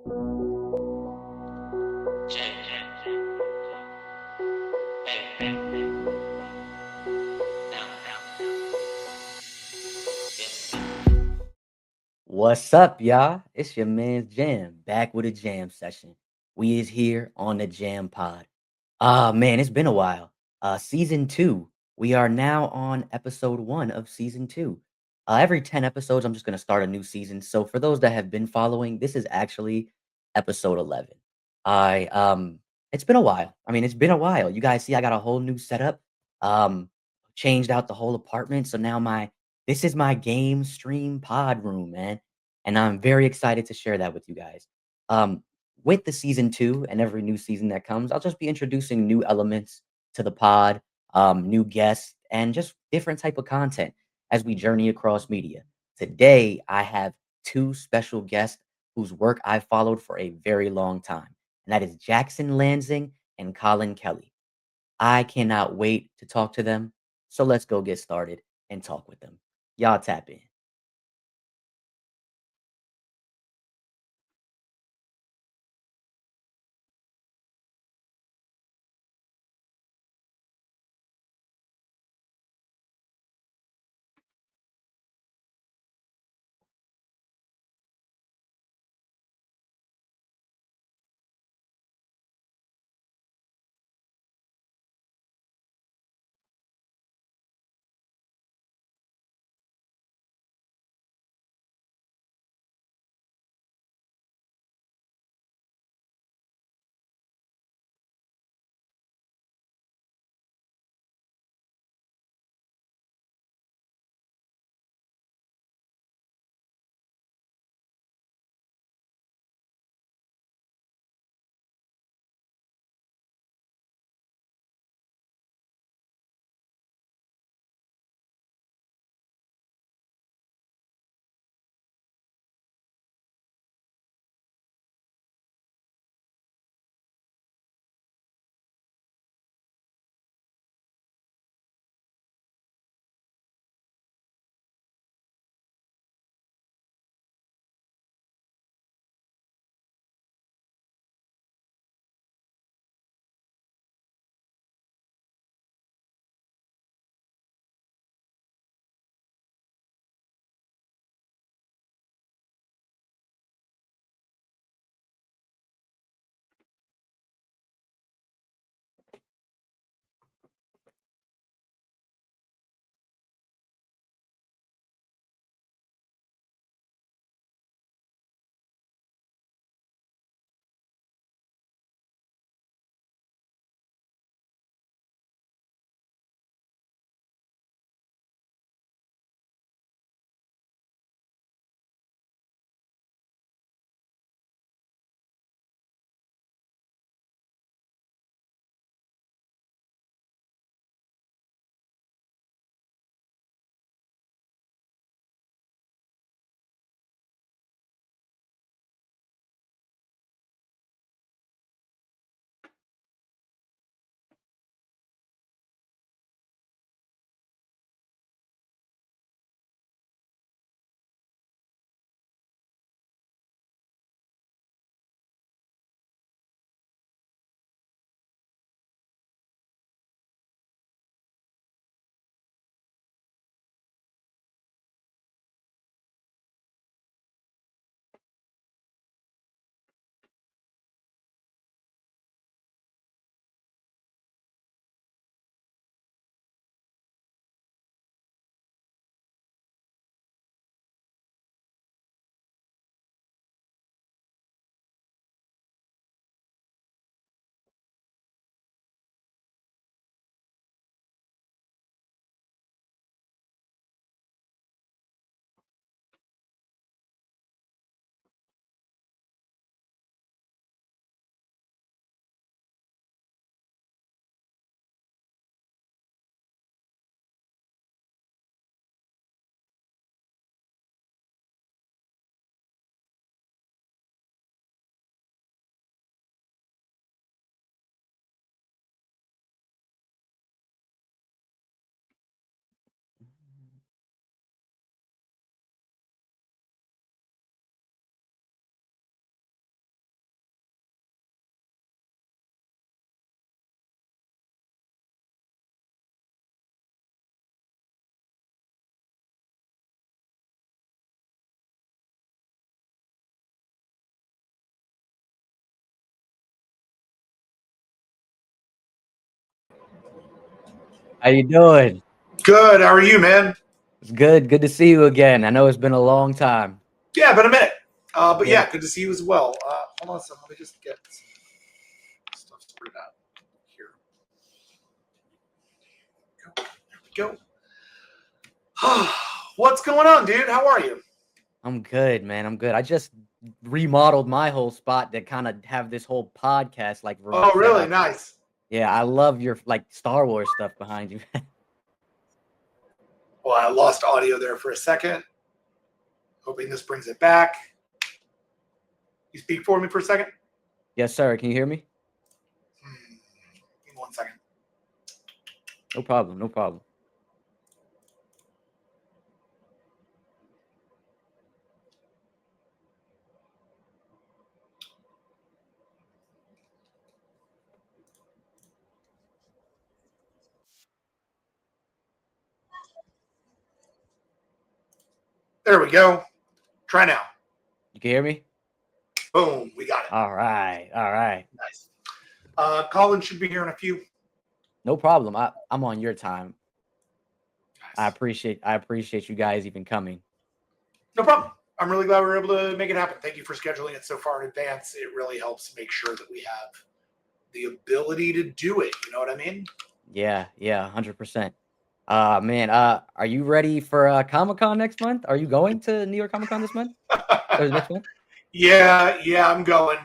What's up, y'all? It's your man Jam back with a jam session. We is here on the Jam Pod. Man, it's been a while. Season two. We are now on episode one of season two. Every 10 episodes, I'm just gonna start a new season. So for those that have been following, this is actually episode 11. I It's been a while. I mean, it's been a while. You guys see, I got a whole new setup. Um, Changed out the whole apartment. So now this is my game stream pod room, man. And I'm very excited to share that with you guys. Um, with the season two and every new season that comes, I'll just be introducing new elements to the pod, new guests, and just different type of content as we journey across media. Today, I have two special guests whose work I've followed for a very long time, and that is Jackson Lanzing and Colin Kelly. I cannot wait to talk to them. So let's go get started and talk with them. Y'all tap in. How you doing? Good. How are you, man? It's good. Good to see you again. I know it's been a long time. Yeah, been a minute. But Yeah. yeah, good to see you as well. Hold on a second. Let me just get some stuff sorted out here. There we go. What's going on, dude? How are you? I'm good, man. I'm good. I just remodeled my whole spot to kind of have this whole podcast like Oh, set really? up. Nice. Yeah, I love your like Star Wars stuff behind you. Well, I lost audio there for a second. Hoping this brings it back. You speak for me for a second? Yes, sir. Can you hear me? Give me 1 second. No problem. No problem. There we go. Try now. You can hear me? Boom. We got it. All right. All right. Nice. Colin should be here in a few. No problem. I'm on your time. Nice. I appreciate you guys even coming. No problem. I'm really glad we were able to make it happen. Thank you for scheduling it so far in advance. It really helps make sure that we have the ability to do it. You know what I mean? Yeah, 100%. Man, are you ready for Comic-Con next month? Are you going to New York Comic-Con this month? Or next month? yeah, I'm going.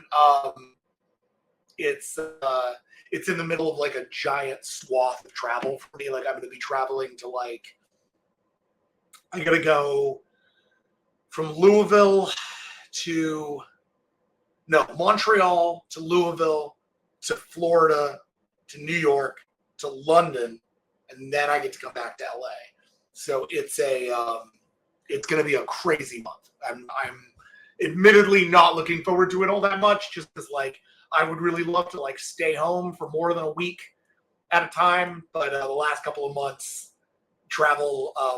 It's in the middle of like a giant swath of travel for me. Like I'm going to be traveling to I got to go from Montreal to Louisville to Florida to New York to London, and then I get to come back to LA. So it's going to be a crazy month. I'm admittedly not looking forward to it all that much, just because like I would really love to like stay home for more than a week at a time. But the last couple of months,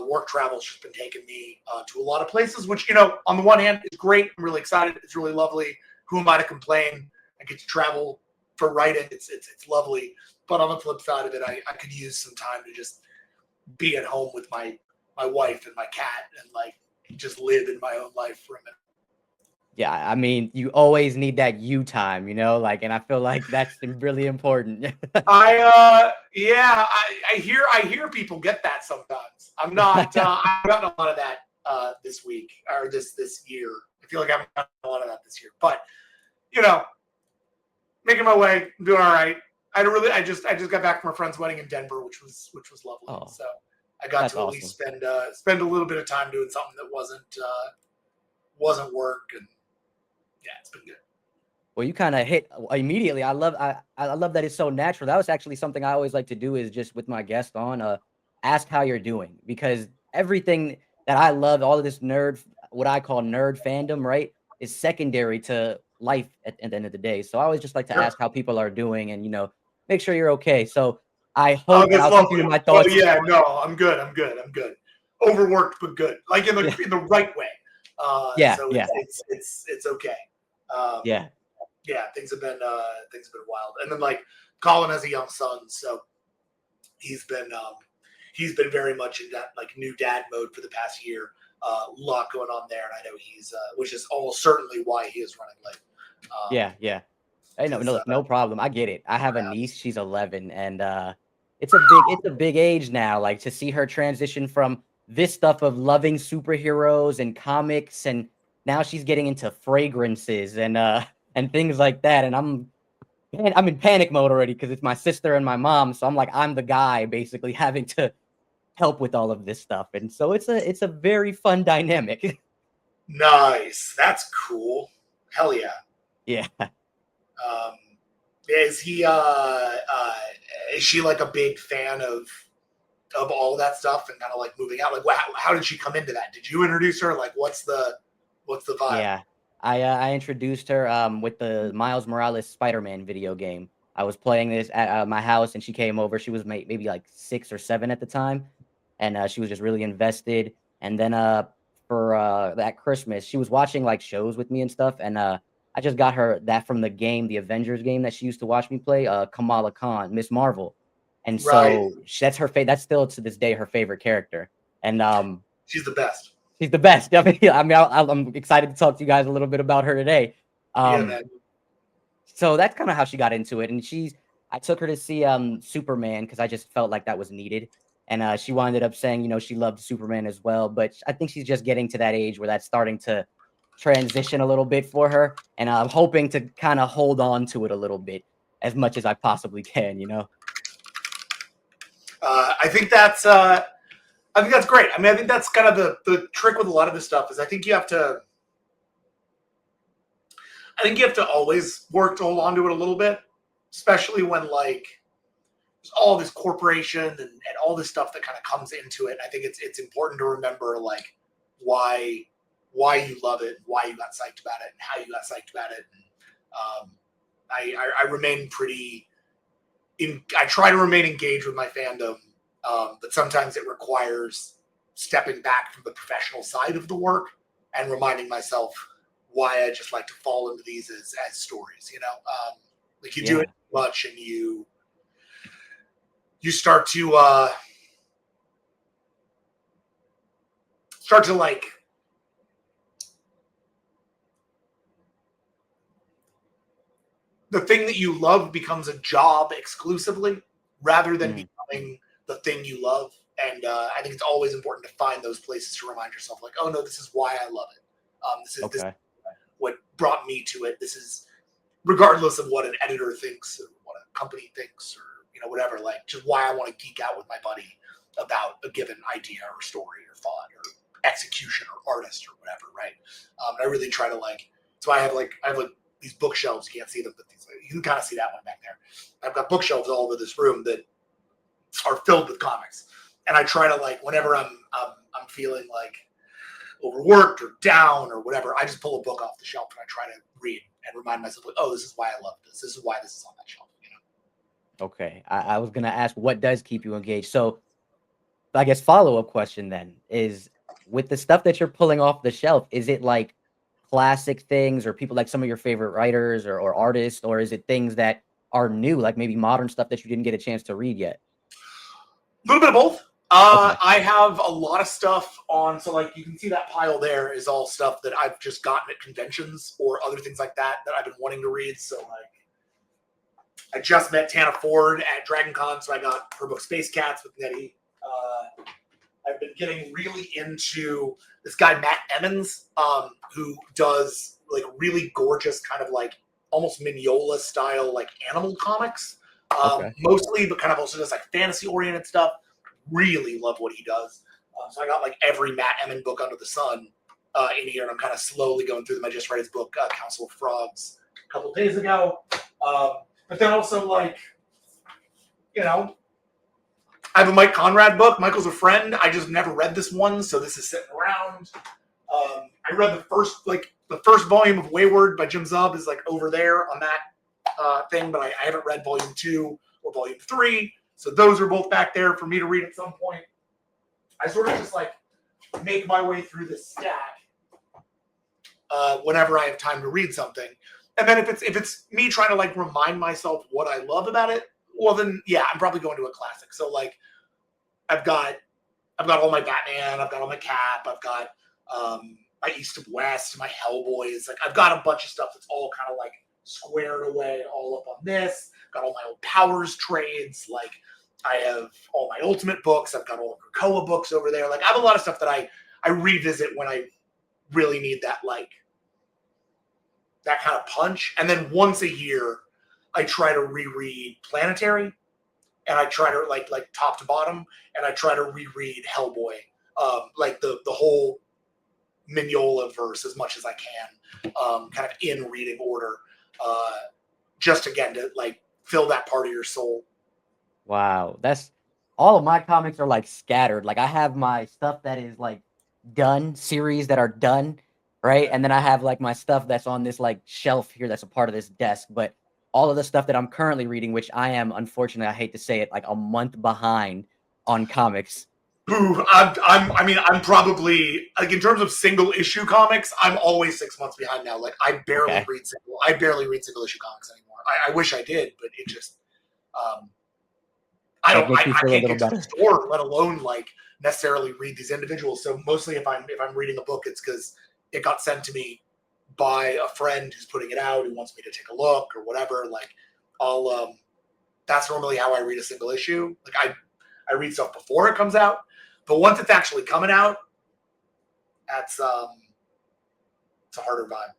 work travel's just been taking me to a lot of places, which, on the one hand is great. I'm really excited. It's really lovely. Who am I to complain? I get to travel for writing. It's lovely. But on the flip side of it, I could use some time to just be at home with my wife and my cat and like just live in my own life for a minute. Yeah, I mean, you always need that you time, and I feel like that's really important. I hear people get that sometimes. I'm not. I've gotten a lot of that this week or this year. I feel like I've gotten a lot of that this year, but making my way, I'm doing all right. I just got back from a friend's wedding in Denver, which was lovely. Oh, so I got to at awesome. least spend a little bit of time doing something that wasn't work, and yeah, it's been good. Well, you kind of hit immediately. I love that it's so natural. That was actually something I always like to do is just with my guest on, ask how you're doing, because everything that I love, all of this what I call nerd fandom, right, is secondary to life at the end of the day. So I always just like to ask how people are doing and, make sure you're okay. So I hope, and That's I'll keep you lovely. in my Well, thoughts. yeah, no, I'm good. Overworked but good, like in the right way. Yeah, So yeah. it's okay. Yeah. Yeah, things have been wild. And then like Colin has a young son, so he's been very much in that like new dad mode for the past year. A lot going on there, and I know he's which is almost certainly why he is running late. Yeah. Hey, no problem. I get it. I have a niece. She's 11, and it's a big age now. Like to see her transition from this stuff of loving superheroes and comics, and now she's getting into fragrances and things like that. And I'm in panic mode already because it's my sister and my mom. So I'm like, I'm the guy basically having to help with all of this stuff, and so it's a very fun dynamic. Nice, that's cool. Hell yeah. Yeah. Is he is she like a big fan of all of that stuff and kind of like moving out? Like, how did she come into that? Did you introduce her? Like, what's the vibe? Yeah. I introduced her with the Miles Morales Spider-Man video game. I was playing this at my house, and she came over. She was maybe like 6 or 7 at the time, and she was just really invested. And then for that Christmas, she was watching like shows with me and stuff, and I just got her that from the game, the Avengers game that she used to watch me play, Kamala Khan, Miss Marvel. And Right. so that's her that's still to this day her favorite character. And She's the best. she's the best. I mean, I'm excited to talk to you guys a little bit about her today. Yeah, man. So that's kind of how she got into it. And I took her to see Superman because I just felt like that was needed. And she wound up saying, you know, she loved Superman as well. But I think she's just getting to that age where that's starting to transition a little bit for her. And I'm hoping to kind of hold on to it a little bit as much as I possibly can, you know? I think that's great. I mean, I think that's kind of the trick with a lot of this stuff is I think you have to always work to hold on to it a little bit, especially when like there's all this corporation and all this stuff that kind of comes into it. I think it's important to remember like why you love it, why you got psyched about it, and how you got psyched about it. And I remain I try to remain engaged with my fandom, but sometimes it requires stepping back from the professional side of the work and reminding myself why I just like to fall into these as stories, you know? Like you do it much and you start to like the thing that you love becomes a job exclusively rather than becoming the thing you love. And I think it's always important to find those places to remind yourself like, oh no, this is why I love it. This is what brought me to it. This is regardless of what an editor thinks or what a company thinks or, you know, whatever, like just why I want to geek out with my buddy about a given idea or story or thought or execution or artist or whatever. Right. I really try to like, that's why I have like these bookshelves. You can't see them, but you can kind of see that one back there. I've got bookshelves all over this room that are filled with comics. And I try to like, whenever I'm feeling like overworked or down or whatever, I just pull a book off the shelf and I try to read and remind myself, like, oh, this is why I love this. This is why this is on that shelf. You know? Okay. I was going to ask what does keep you engaged. So I guess follow-up question then is with the stuff that you're pulling off the shelf, is it like classic things or people like some of your favorite writers or artists, or is it things that are new, like maybe modern stuff that you didn't get a chance to read yet? A little bit of both. Okay. I have a lot of stuff on, so like you can see that pile there is all stuff that I've just gotten at conventions or other things like that I've been wanting to read. So like I just met Tana Ford at Dragon Con, so I got her book Space Cats with Nettie. I've been getting really into this guy Matt Emmons, who does like really gorgeous kind of like almost Mignola style like animal comics. Mostly, but kind of also does like fantasy oriented stuff. Really love what he does. So I got like every Matt Emmons book under the sun in here, and I'm kind of slowly going through them. I just read his book Council of Frogs a couple of days ago. But then also like, you know, I have a Mike Conrad book. Michael's a friend. I just never read this one, so this is sitting around. I read the first volume of Wayward by Jim Zub is like over there on that thing, but I haven't read volume 2 or volume 3. So those are both back there for me to read at some point. I sort of just like make my way through this stack whenever I have time to read something. And then if it's me trying to like remind myself what I love about it, well then yeah, I'm probably going to a classic. So like I've got all my Batman, I've got all my Cap, I've got my East of West, my Hellboys. Like I've got a bunch of stuff that's all kind of like squared away all up on this. Got all my old Powers trades. Like I have all my Ultimate books. I've got all the Krakoa books over there. Like I have a lot of stuff that I revisit when I really need that like that kind of punch. And then once a year, I try to reread Planetary, and I try to like top to bottom, and I try to reread Hellboy, like the whole Mignola verse as much as I can, kind of in reading order, just again to like fill that part of your soul. Wow, that's all of my comics are like scattered. Like I have my stuff that is like done, series that are done, right? And then I have like my stuff that's on this like shelf here that's a part of this desk. But all of the stuff that I'm currently reading, which I am unfortunately, I hate to say it, like a month behind on comics. Ooh, I'm probably like in terms of single issue comics, I'm always 6 months behind now. Like I barely read single issue comics anymore. I wish I did, but it just That makes you I feel a can't little get to the better. store, let alone like necessarily read these individuals. So mostly if I'm reading a book, it's because it got sent to me by a friend who's putting it out, who wants me to take a look or whatever. Like I'll that's normally how I read a single issue. Like I read stuff before it comes out, but once it's actually coming out, that's it's a harder vibe.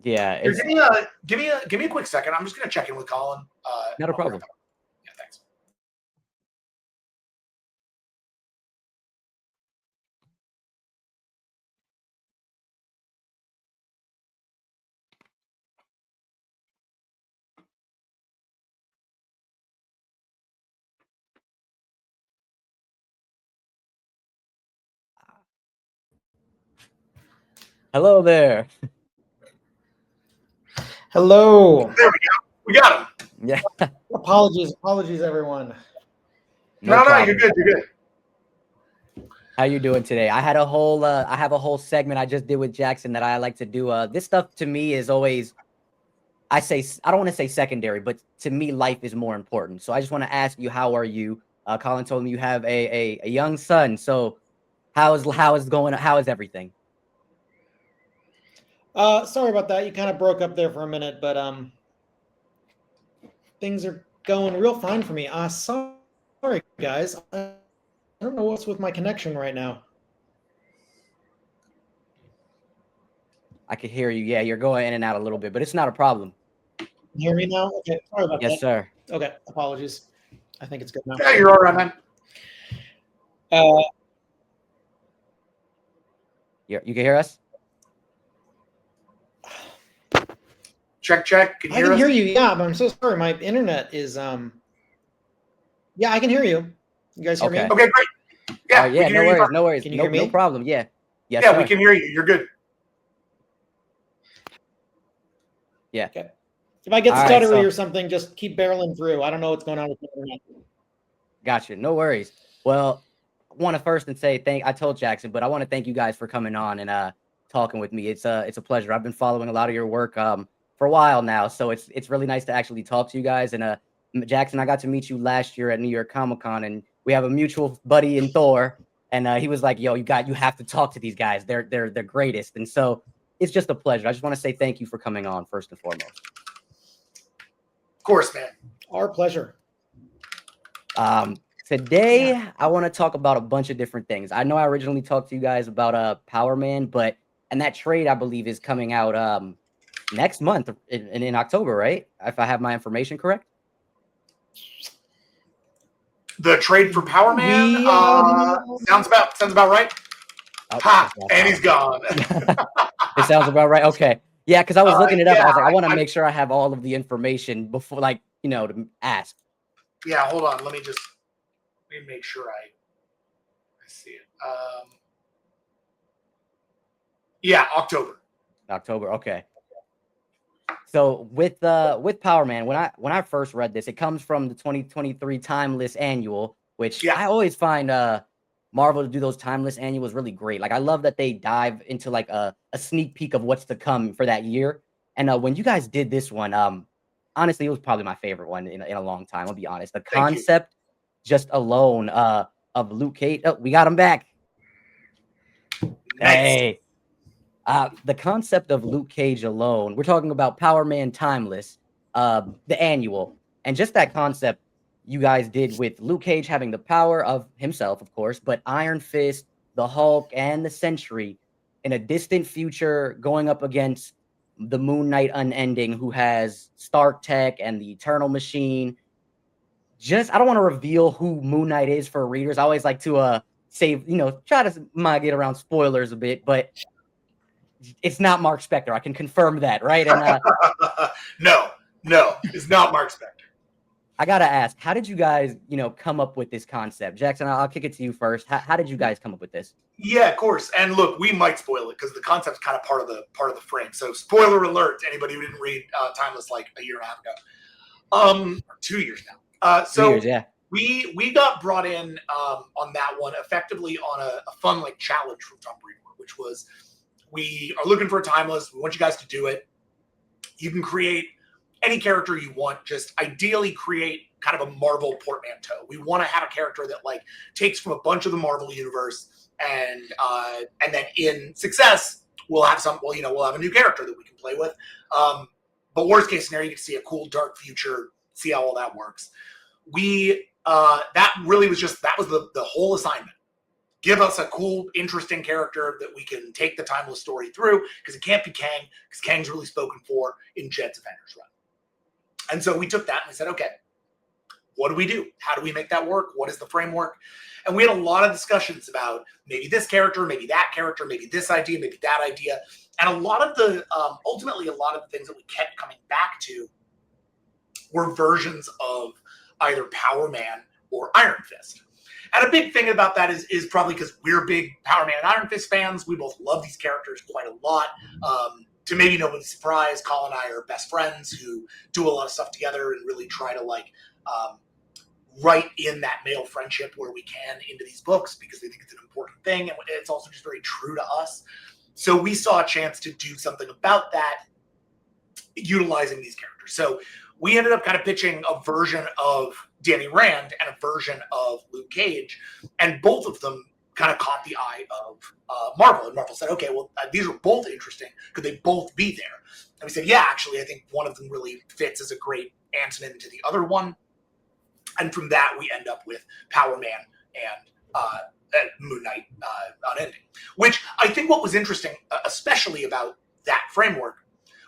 Yeah, Here, it's give me a quick second. I'm just gonna check in with Colin. not a I'll be right problem. back. Yeah, thanks. Hello there. Hello. There we go. We got him. Yeah, Apologies, everyone. no No, problem. you're good. You're good. How you doing today? I have a whole segment I just did with Jackson that I like to do. This stuff to me is always, I don't want to say secondary, but to me, life is more important. So I just want to ask you, how are you? Colin told me you have a young son. So how is everything? Sorry about that. You kind of broke up there for a minute, but things are going real fine for me. Sorry guys. I don't know what's with my connection right now. I can hear you. Yeah, you're going in and out a little bit, but it's not a problem. Can you hear me now? Okay, sorry about that. Yes, sir. Okay, apologies. I think it's good now. Yeah, you're all right, man. You can hear us? Check. Can you I hear can us? hear you, yeah, but I'm so sorry. My internet is yeah, I can hear you. You guys hear me? Okay, great. Yeah, we yeah, can no hear you worries, fine. no worries. Can you hear No me? problem. Yeah. Yes, Yeah, sir. we can hear you. You're good. Yeah. Okay. If I get All right, stuttery so or something, just keep barreling through. I don't know what's going on with the internet. gotcha. No worries. Well, I want to first and say I told Jackson, but I want to thank you guys for coming on and talking with me. It's a pleasure. I've been following a lot of your work for a while now, so it's really nice to actually talk to you guys. And Jackson, I got to meet you last year at New York Comic-Con, and we have a mutual buddy in Thor, and he was like, "Yo, you have to talk to these guys. They're the greatest." And so it's just a pleasure. I just want to say thank you for coming on first and foremost. Of course, man. Our pleasure. Today, Yeah. I want to talk about a bunch of different things. I know I originally talked to you guys about Power Man, and that trade I believe is coming out next month in October, right? If I have my information correct. The trade for Power Man We sounds about right. Oh, Ha! that's And he's gone. It sounds about right. Okay. Yeah, because I was looking it up. Yeah, I was like, I want to make sure I have all of the information before, like, to ask. Yeah, hold on. Let me make sure I see it. Yeah, October. October. Okay. So with Power Man, when I first read this, it comes from the 2023 Timeless Annual, which I always find Marvel to do those Timeless Annuals really great. Like I love that they dive into like a sneak peek of what's to come for that year. And when you guys did this one, honestly, it was probably my favorite one in a long time. I'll be honest. The concept just alone of Luke Cage. Oh, we got him back. Nice. Hey. The concept of Luke Cage alone, we're talking about Power Man Timeless, the annual, and just that concept you guys did with Luke Cage having the power of himself, of course, but Iron Fist, the Hulk, and the Sentry in a distant future going up against the Moon Knight Unending, who has Stark Tech and the Eternal Machine. I don't want to reveal who Moon Knight is for readers. I always like to save, try to get around spoilers a bit, but it's not Mark Spector. I can confirm that, right? And no, it's not Mark Spector. I gotta ask, how did you guys, come up with this concept? Jackson, I'll kick it to you first. How did you guys come up with this? Yeah, of course. And look, we might spoil it because the concept's kind of part of the frame. So, spoiler alert to anybody who didn't read Timeless like a year and a half ago, 2 years now. 2 years, yeah. We got brought in on that one effectively on a fun like challenge from Tom Breedmore, which was, we are looking for a Timeless. We want you guys to do it. You can create any character you want. Just ideally create kind of a Marvel portmanteau. We want to have a character that like takes from a bunch of the Marvel universe, and then in success we'll have we'll have a new character that we can play with. But worst case scenario, you can see a cool dark future, see how all that works. That really was the whole assignment. Give us a cool, interesting character that we can take the timeless story through, because it can't be Kang, because Kang's really spoken for in Jed's Avengers run. And so we took that and we said, okay, what do we do? How do we make that work? What is the framework? And we had a lot of discussions about maybe this character, maybe that character, maybe this idea, maybe that idea. And ultimately, a lot of the things that we kept coming back to were versions of either Power Man or Iron Fist. And a big thing about that is probably because we're big Power Man and Iron Fist fans. We both love these characters quite a lot. To maybe nobody's surprise, Colin and I are best friends who do a lot of stuff together and really try to write in that male friendship where we can into these books, because we think it's an important thing, and it's also just very true to us. So we saw a chance to do something about that utilizing these characters. So we ended up kind of pitching a version of Danny Rand and a version of Luke Cage, and both of them kind of caught the eye of Marvel. And Marvel said, okay, well, these are both interesting. Could they both be there? And we said, yeah, actually, I think one of them really fits as a great antonym to the other one. And from that, we end up with Power Man and Moon Knight unending. Which I think what was interesting, especially about that framework,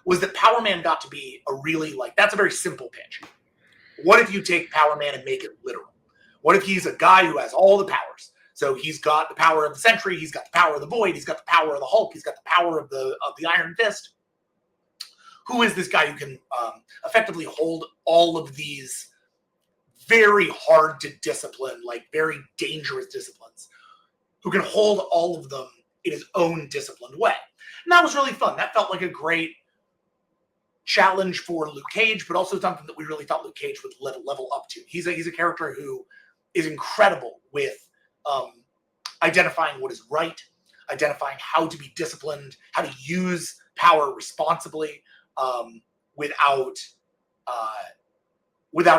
was that Power Man got to be a really, that's a very simple pitch. What if you take Power Man and make it literal? What if he's a guy who has all the powers? So he's got the power of the Sentry, he's got the power of the Void, he's got the power of the Hulk, he's got the power of the Iron Fist. Who is this guy who can effectively hold all of these very hard to discipline, very dangerous disciplines, who can hold all of them in his own disciplined way? And that was really fun. That felt like a great challenge for Luke Cage, but also something that we really thought Luke Cage would level up to. He's a character who is incredible with identifying what is right, identifying how to be disciplined, how to use power responsibly, without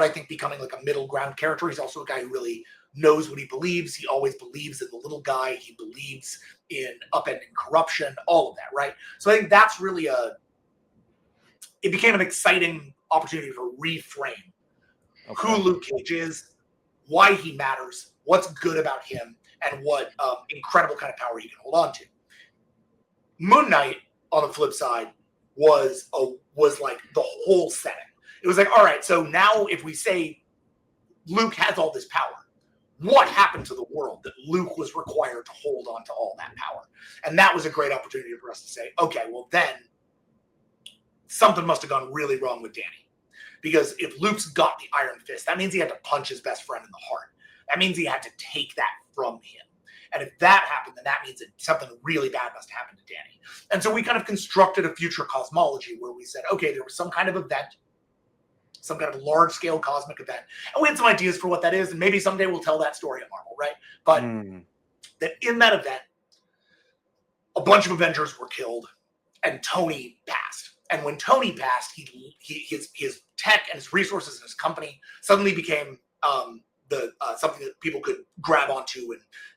I think becoming like a middle ground character. He's also a guy who really knows what he believes. He always believes in the little guy. He believes in upending corruption, all of that, right? So I think that's really it became an exciting opportunity to reframe who Luke Cage is, why he matters, what's good about him, and what incredible kind of power he can hold on to. Moon Knight, on the flip side, was like the whole setting. It was like, all right, so now if we say Luke has all this power, what happened to the world that Luke was required to hold on to all that power? And that was a great opportunity for us to say, okay, well then something must have gone really wrong with Danny. Because if Luke's got the Iron Fist, that means he had to punch his best friend in the heart. That means he had to take that from him. And if that happened, then that means that something really bad must have happened to Danny. And so we kind of constructed a future cosmology where we said, okay, there was some kind of event, some kind of large-scale cosmic event. And we had some ideas for what that is, and maybe someday we'll tell that story at Marvel, right? But that in that event, a bunch of Avengers were killed, and Tony passed. And when Tony passed, his tech and his resources and his company suddenly became something that people could grab onto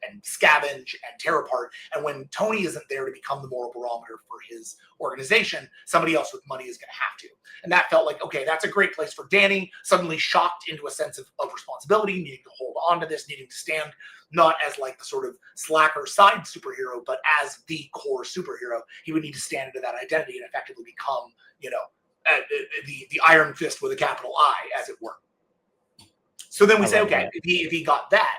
and scavenge and tear apart. And when Tony isn't there to become the moral barometer for his organization, somebody else with money is going to have to. And that felt like, okay, that's a great place for Danny, suddenly shocked into a sense of responsibility, needing to hold on to this, needing to stand not as like the sort of slacker side superhero, but as the core superhero. He would need to stand into that identity and effectively become, the Iron Fist with a capital I, as it were. So then we say, okay, if he got that,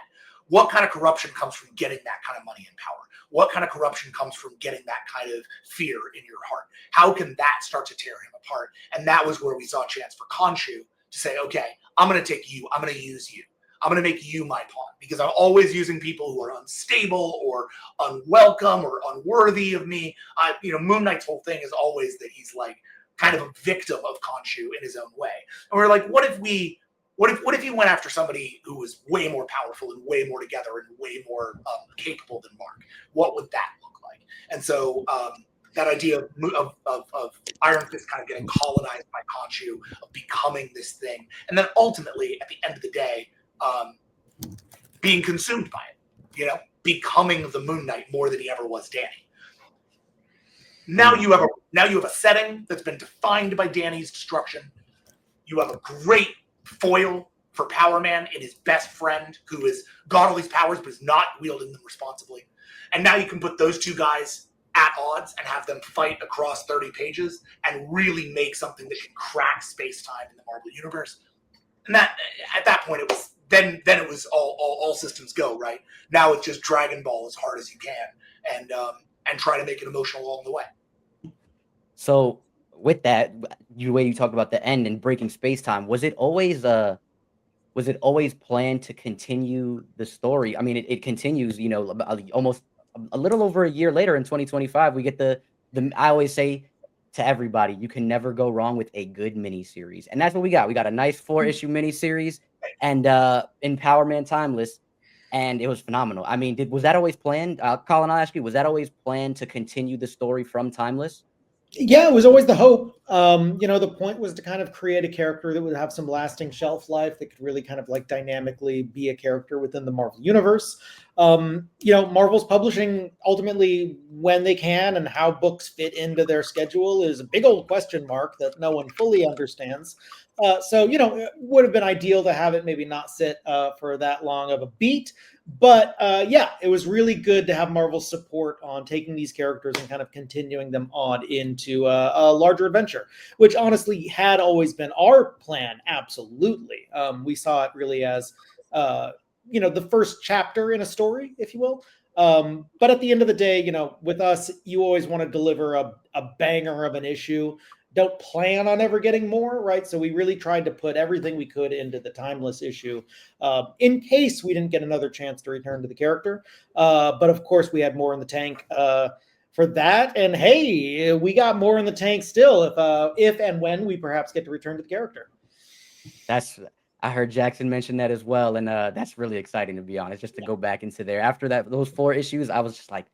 what kind of corruption comes from getting that kind of money and power? What kind of corruption comes from getting that kind of fear in your heart? How can that start to tear him apart? And that was where we saw a chance for Khonshu to say, okay, I'm going to take you. I'm going to use you. I'm going to make you my pawn, because I'm always using people who are unstable or unwelcome or unworthy of me. Moon Knight's whole thing is always that he's like kind of a victim of Khonshu in his own way. And we're like, what if he went after somebody who was way more powerful and way more together and way more capable than Mark? What would that look like? And so that idea of Iron Fist kind of getting colonized by Khonshu, of becoming becoming this thing, and then ultimately at the end of the day, being consumed by it, becoming the Moon Knight more than he ever was Danny. Now you have a setting that's been defined by Danny's destruction. You have a great foil for Power Man in his best friend, who has got all these powers but is not wielding them responsibly. And now you can put those two guys at odds and have them fight across 30 pages and really make something that can crack space-time in the Marvel Universe. And that, at that point, it was then it was all systems go, right? Now it's just Dragon Ball as hard as you can and try to make it emotional along the way. So with that, the way you talked about the end and breaking space-time, was it always planned to continue the story? I mean, it continues, almost a little over a year later in 2025, we get the I always say to everybody, you can never go wrong with a good miniseries. And that's what we got. We got a nice 4-issue miniseries and in Power Man Timeless, and it was phenomenal. I mean, was that always planned? Colin, I'll ask you, was that always planned to continue the story from Timeless? Yeah, it was always the hope. The point was to kind of create a character that would have some lasting shelf life, that could really kind of like dynamically be a character within the Marvel Universe. Marvel's publishing ultimately when they can and how books fit into their schedule is a big old question mark that no one fully understands. It would have been ideal to have it maybe not sit for that long of a beat. But it was really good to have Marvel's support on taking these characters and kind of continuing them on into a larger adventure, which honestly had always been our plan. Absolutely. We saw it really as, the first chapter in a story, if you will. But at the end of the day, with us, you always want to deliver a banger of an issue. Don't plan on ever getting more, right? So we really tried to put everything we could into the Timeless issue in case we didn't get another chance to return to the character. But of course, we had more in the tank for that. And hey, we got more in the tank still if and when we perhaps get to return to the character. I heard Jackson mention that as well, and that's really exciting, to be honest, just to go back into there. After those 4 issues, I was just like,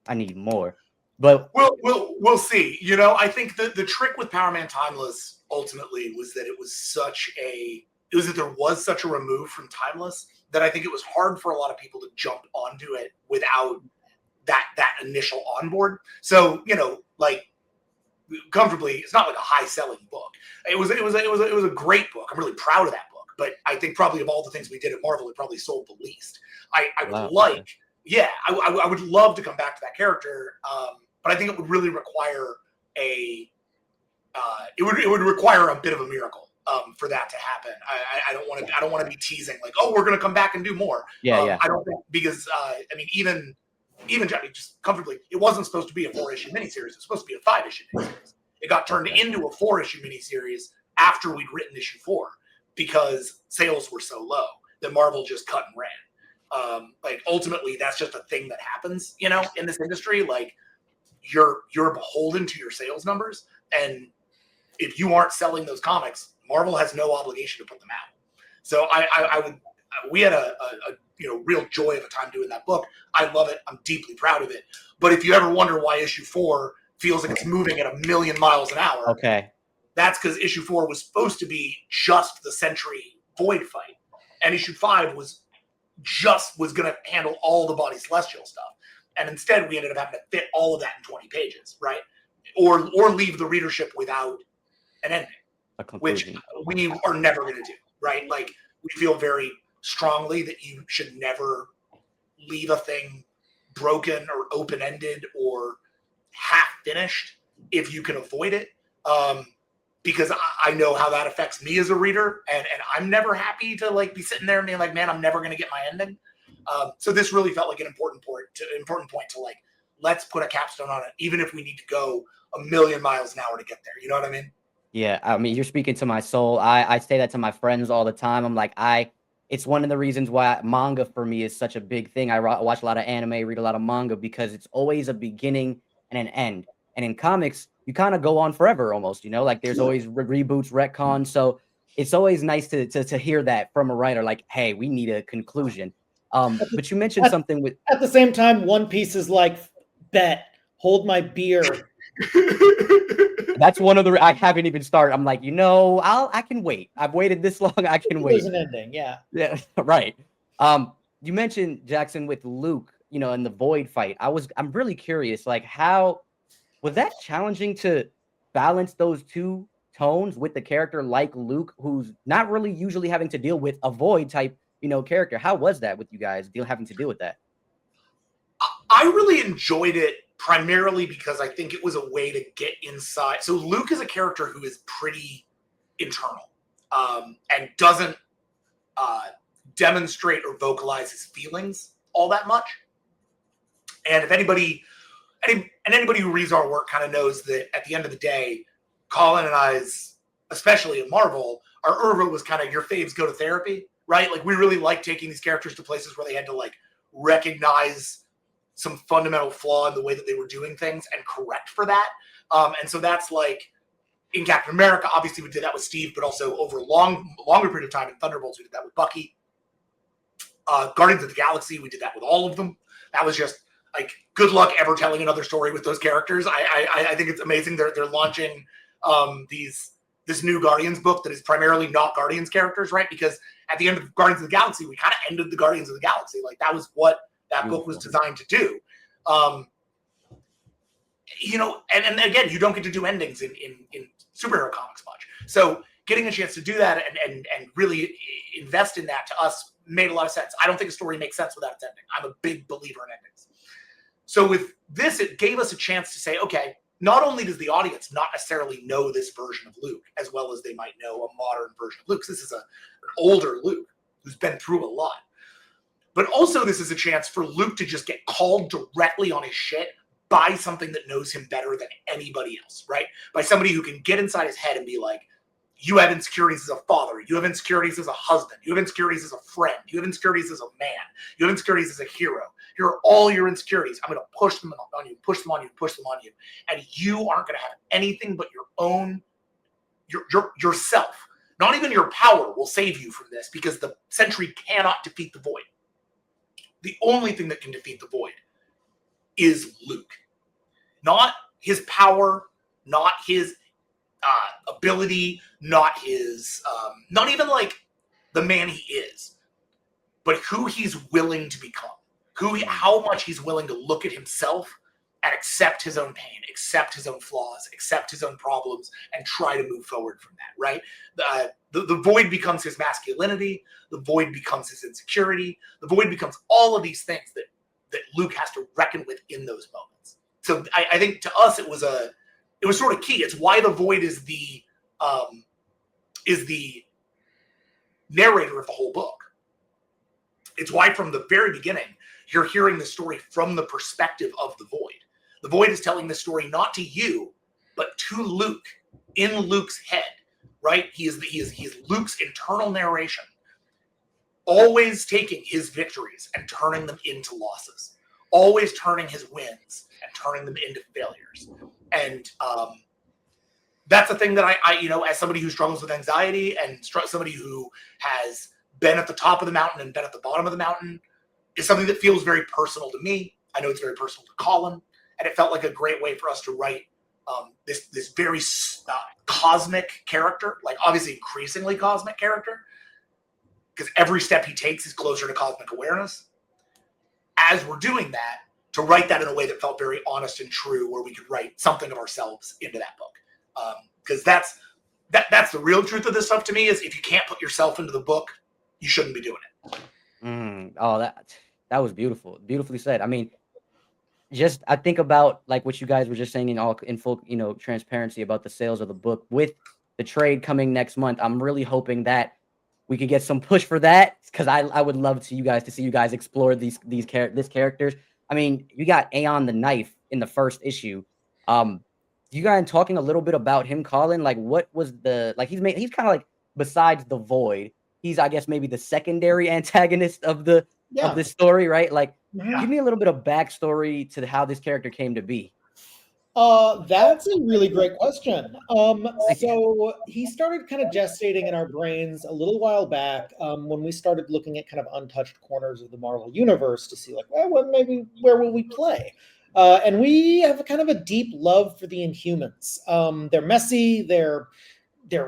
I need more. But we'll see. I think the trick with Power Man Timeless ultimately was that there was such a remove from Timeless that I think it was hard for a lot of people to jump onto it without that initial onboard. So comfortably, it's not like a high selling book. It was a great book. I'm really proud of that book. But I think probably of all the things we did at Marvel, it probably sold the least. I would love to come back to that character. But I think it would really require it would require a bit of a miracle for that to happen. I don't want to be teasing like, oh, we're going to come back and do more. Yeah. I don't think, because even just comfortably, it wasn't supposed to be a 4-issue miniseries. It was supposed to be a 5-issue miniseries. It got turned into a 4-issue miniseries after we'd written issue 4 because sales were so low that Marvel just cut and ran. Ultimately, that's just a thing that happens, in this industry. Like, you're beholden to your sales numbers, and if you aren't selling those comics, Marvel has no obligation to put them out. So we had a real joy of a time doing that book. I love it. I'm deeply proud of it. But if you ever wonder why issue 4 feels like it's moving at 1,000,000 miles an hour, okay, that's because issue 4 was supposed to be just the Sentry Void fight, and issue 5 was going to handle all the Body Celestial stuff. And instead, we ended up having to fit all of that in 20 pages, right? Or leave the readership without an ending, which we are never going to do, right? Like, we feel very strongly that you should never leave a thing broken or open-ended or half-finished if you can avoid it. Because I know how that affects me as a reader, and I'm never happy to be sitting there and being like, man, I'm never going to get my ending. So this really felt like an important point to let's put a capstone on it, even if we need to go 1,000,000 miles an hour to get there. You know what I mean? Yeah, I mean, you're speaking to my soul. I say that to my friends all the time. I'm like, it's one of the reasons why manga for me is such a big thing. I watch a lot of anime, read a lot of manga, because it's always a beginning and an end. And in comics, you kind of go on forever almost, like there's always reboots, retcons. So it's always nice to hear that from a writer, like, hey, we need a conclusion. But you mentioned something with... At the same time, One Piece is like, bet, hold my beer. That's one of the. I haven't even started. I'm like, I can wait. I've waited this long. I can wait. There's an ending, yeah. Yeah, right. You mentioned Jackson with Luke, in the Void fight. I'm really curious, like, how was that challenging to balance those two tones with the character like Luke, who's not really usually having to deal with a Void type, character? How was that with you guys having to deal with that? I really enjoyed it primarily because I think it was a way to get inside. So Luke is a character who is pretty internal and doesn't demonstrate or vocalize his feelings all that much. And if anybody who reads our work kind of knows that at the end of the day, Colin and I's, especially in Marvel, our oeuvre was kind of your faves go to therapy, right? Like we really like taking these characters to places where they had to like recognize some fundamental flaw in the way that they were doing things and correct for that. And so that's like in Captain America, obviously we did that with Steve, but also over a longer period of time in Thunderbolts, we did that with Bucky. Guardians of the Galaxy, we did that with all of them. That was just like good luck ever telling another story with those characters. I think it's amazing they're launching this new Guardians book that is primarily not Guardians characters, right? Because at the end of Guardians of the Galaxy, we kind of ended the Guardians of the Galaxy. Like that was what that book was designed to do. And again, you don't get to do endings in superhero comics much. So getting a chance to do that and really invest in that to us made a lot of sense. I don't think a story makes sense without its ending. I'm a big believer in endings. So with this, it gave us a chance to say, okay, not only does the audience not necessarily know this version of Luke as well as they might know a modern version of Luke, because this is an older Luke who's been through a lot. But also this is a chance for Luke to just get called directly on his shit by something that knows him better than anybody else, right? By somebody who can get inside his head and be like, you have insecurities as a father. You have insecurities as a husband. You have insecurities as a friend. You have insecurities as a man. You have insecurities as a hero. Here are all your insecurities. I'm going to push them on you, push them on you, push them on you. And you aren't going to have anything but your own, yourself. Not even your power will save you from this because the Sentry cannot defeat the Void. The only thing that can defeat the Void is Luke. Not his power, not his ability, not his, not even like the man he is, but who he's willing to become, how much he's willing to look at himself and accept his own pain, accept his own flaws, accept his own problems, and try to move forward from that, right? The Void becomes his masculinity. The Void becomes his insecurity. The Void becomes all of these things that Luke has to reckon with in those moments. So I think to us, it was sort of key. It's why the Void is the narrator of the whole book. It's why from the very beginning, you're hearing the story from the perspective of the Void. The Void is telling the story not to you, but to Luke, in Luke's head, right? He is Luke's internal narration, always taking his victories and turning them into losses, always turning his wins and turning them into failures. And that's a thing that I as somebody who struggles with anxiety and somebody who has been at the top of the mountain and been at the bottom of the mountain, is something that feels very personal to me. I know it's very personal to Colin, and it felt like a great way for us to write this very cosmic character, like obviously increasingly cosmic character, because every step he takes is closer to cosmic awareness. As we're doing that, to write that in a way that felt very honest and true, where we could write something of ourselves into that book. Because that's the real truth of this stuff to me, is if you can't put yourself into the book, you shouldn't be doing it. Oh, that was beautiful. Beautifully said. I mean, I think about like what you guys were just saying in full, transparency about the sales of the book with the trade coming next month. I'm really hoping that we could get some push for that, because I would love to see you guys explore these characters. I mean, you got Aeon the Knife in the first issue. You guys talking a little bit about him, Colin? Like, what was he's kind of like, besides the Void, he's, I guess, maybe the secondary antagonist of this story, right? Like, give me a little bit of backstory to how this character came to be. That's a really great question. So he started kind of gestating in our brains a little while back when we started looking at kind of untouched corners of the Marvel universe to see like, well, maybe where will we play? And we have a kind of a deep love for the Inhumans. They're messy. They're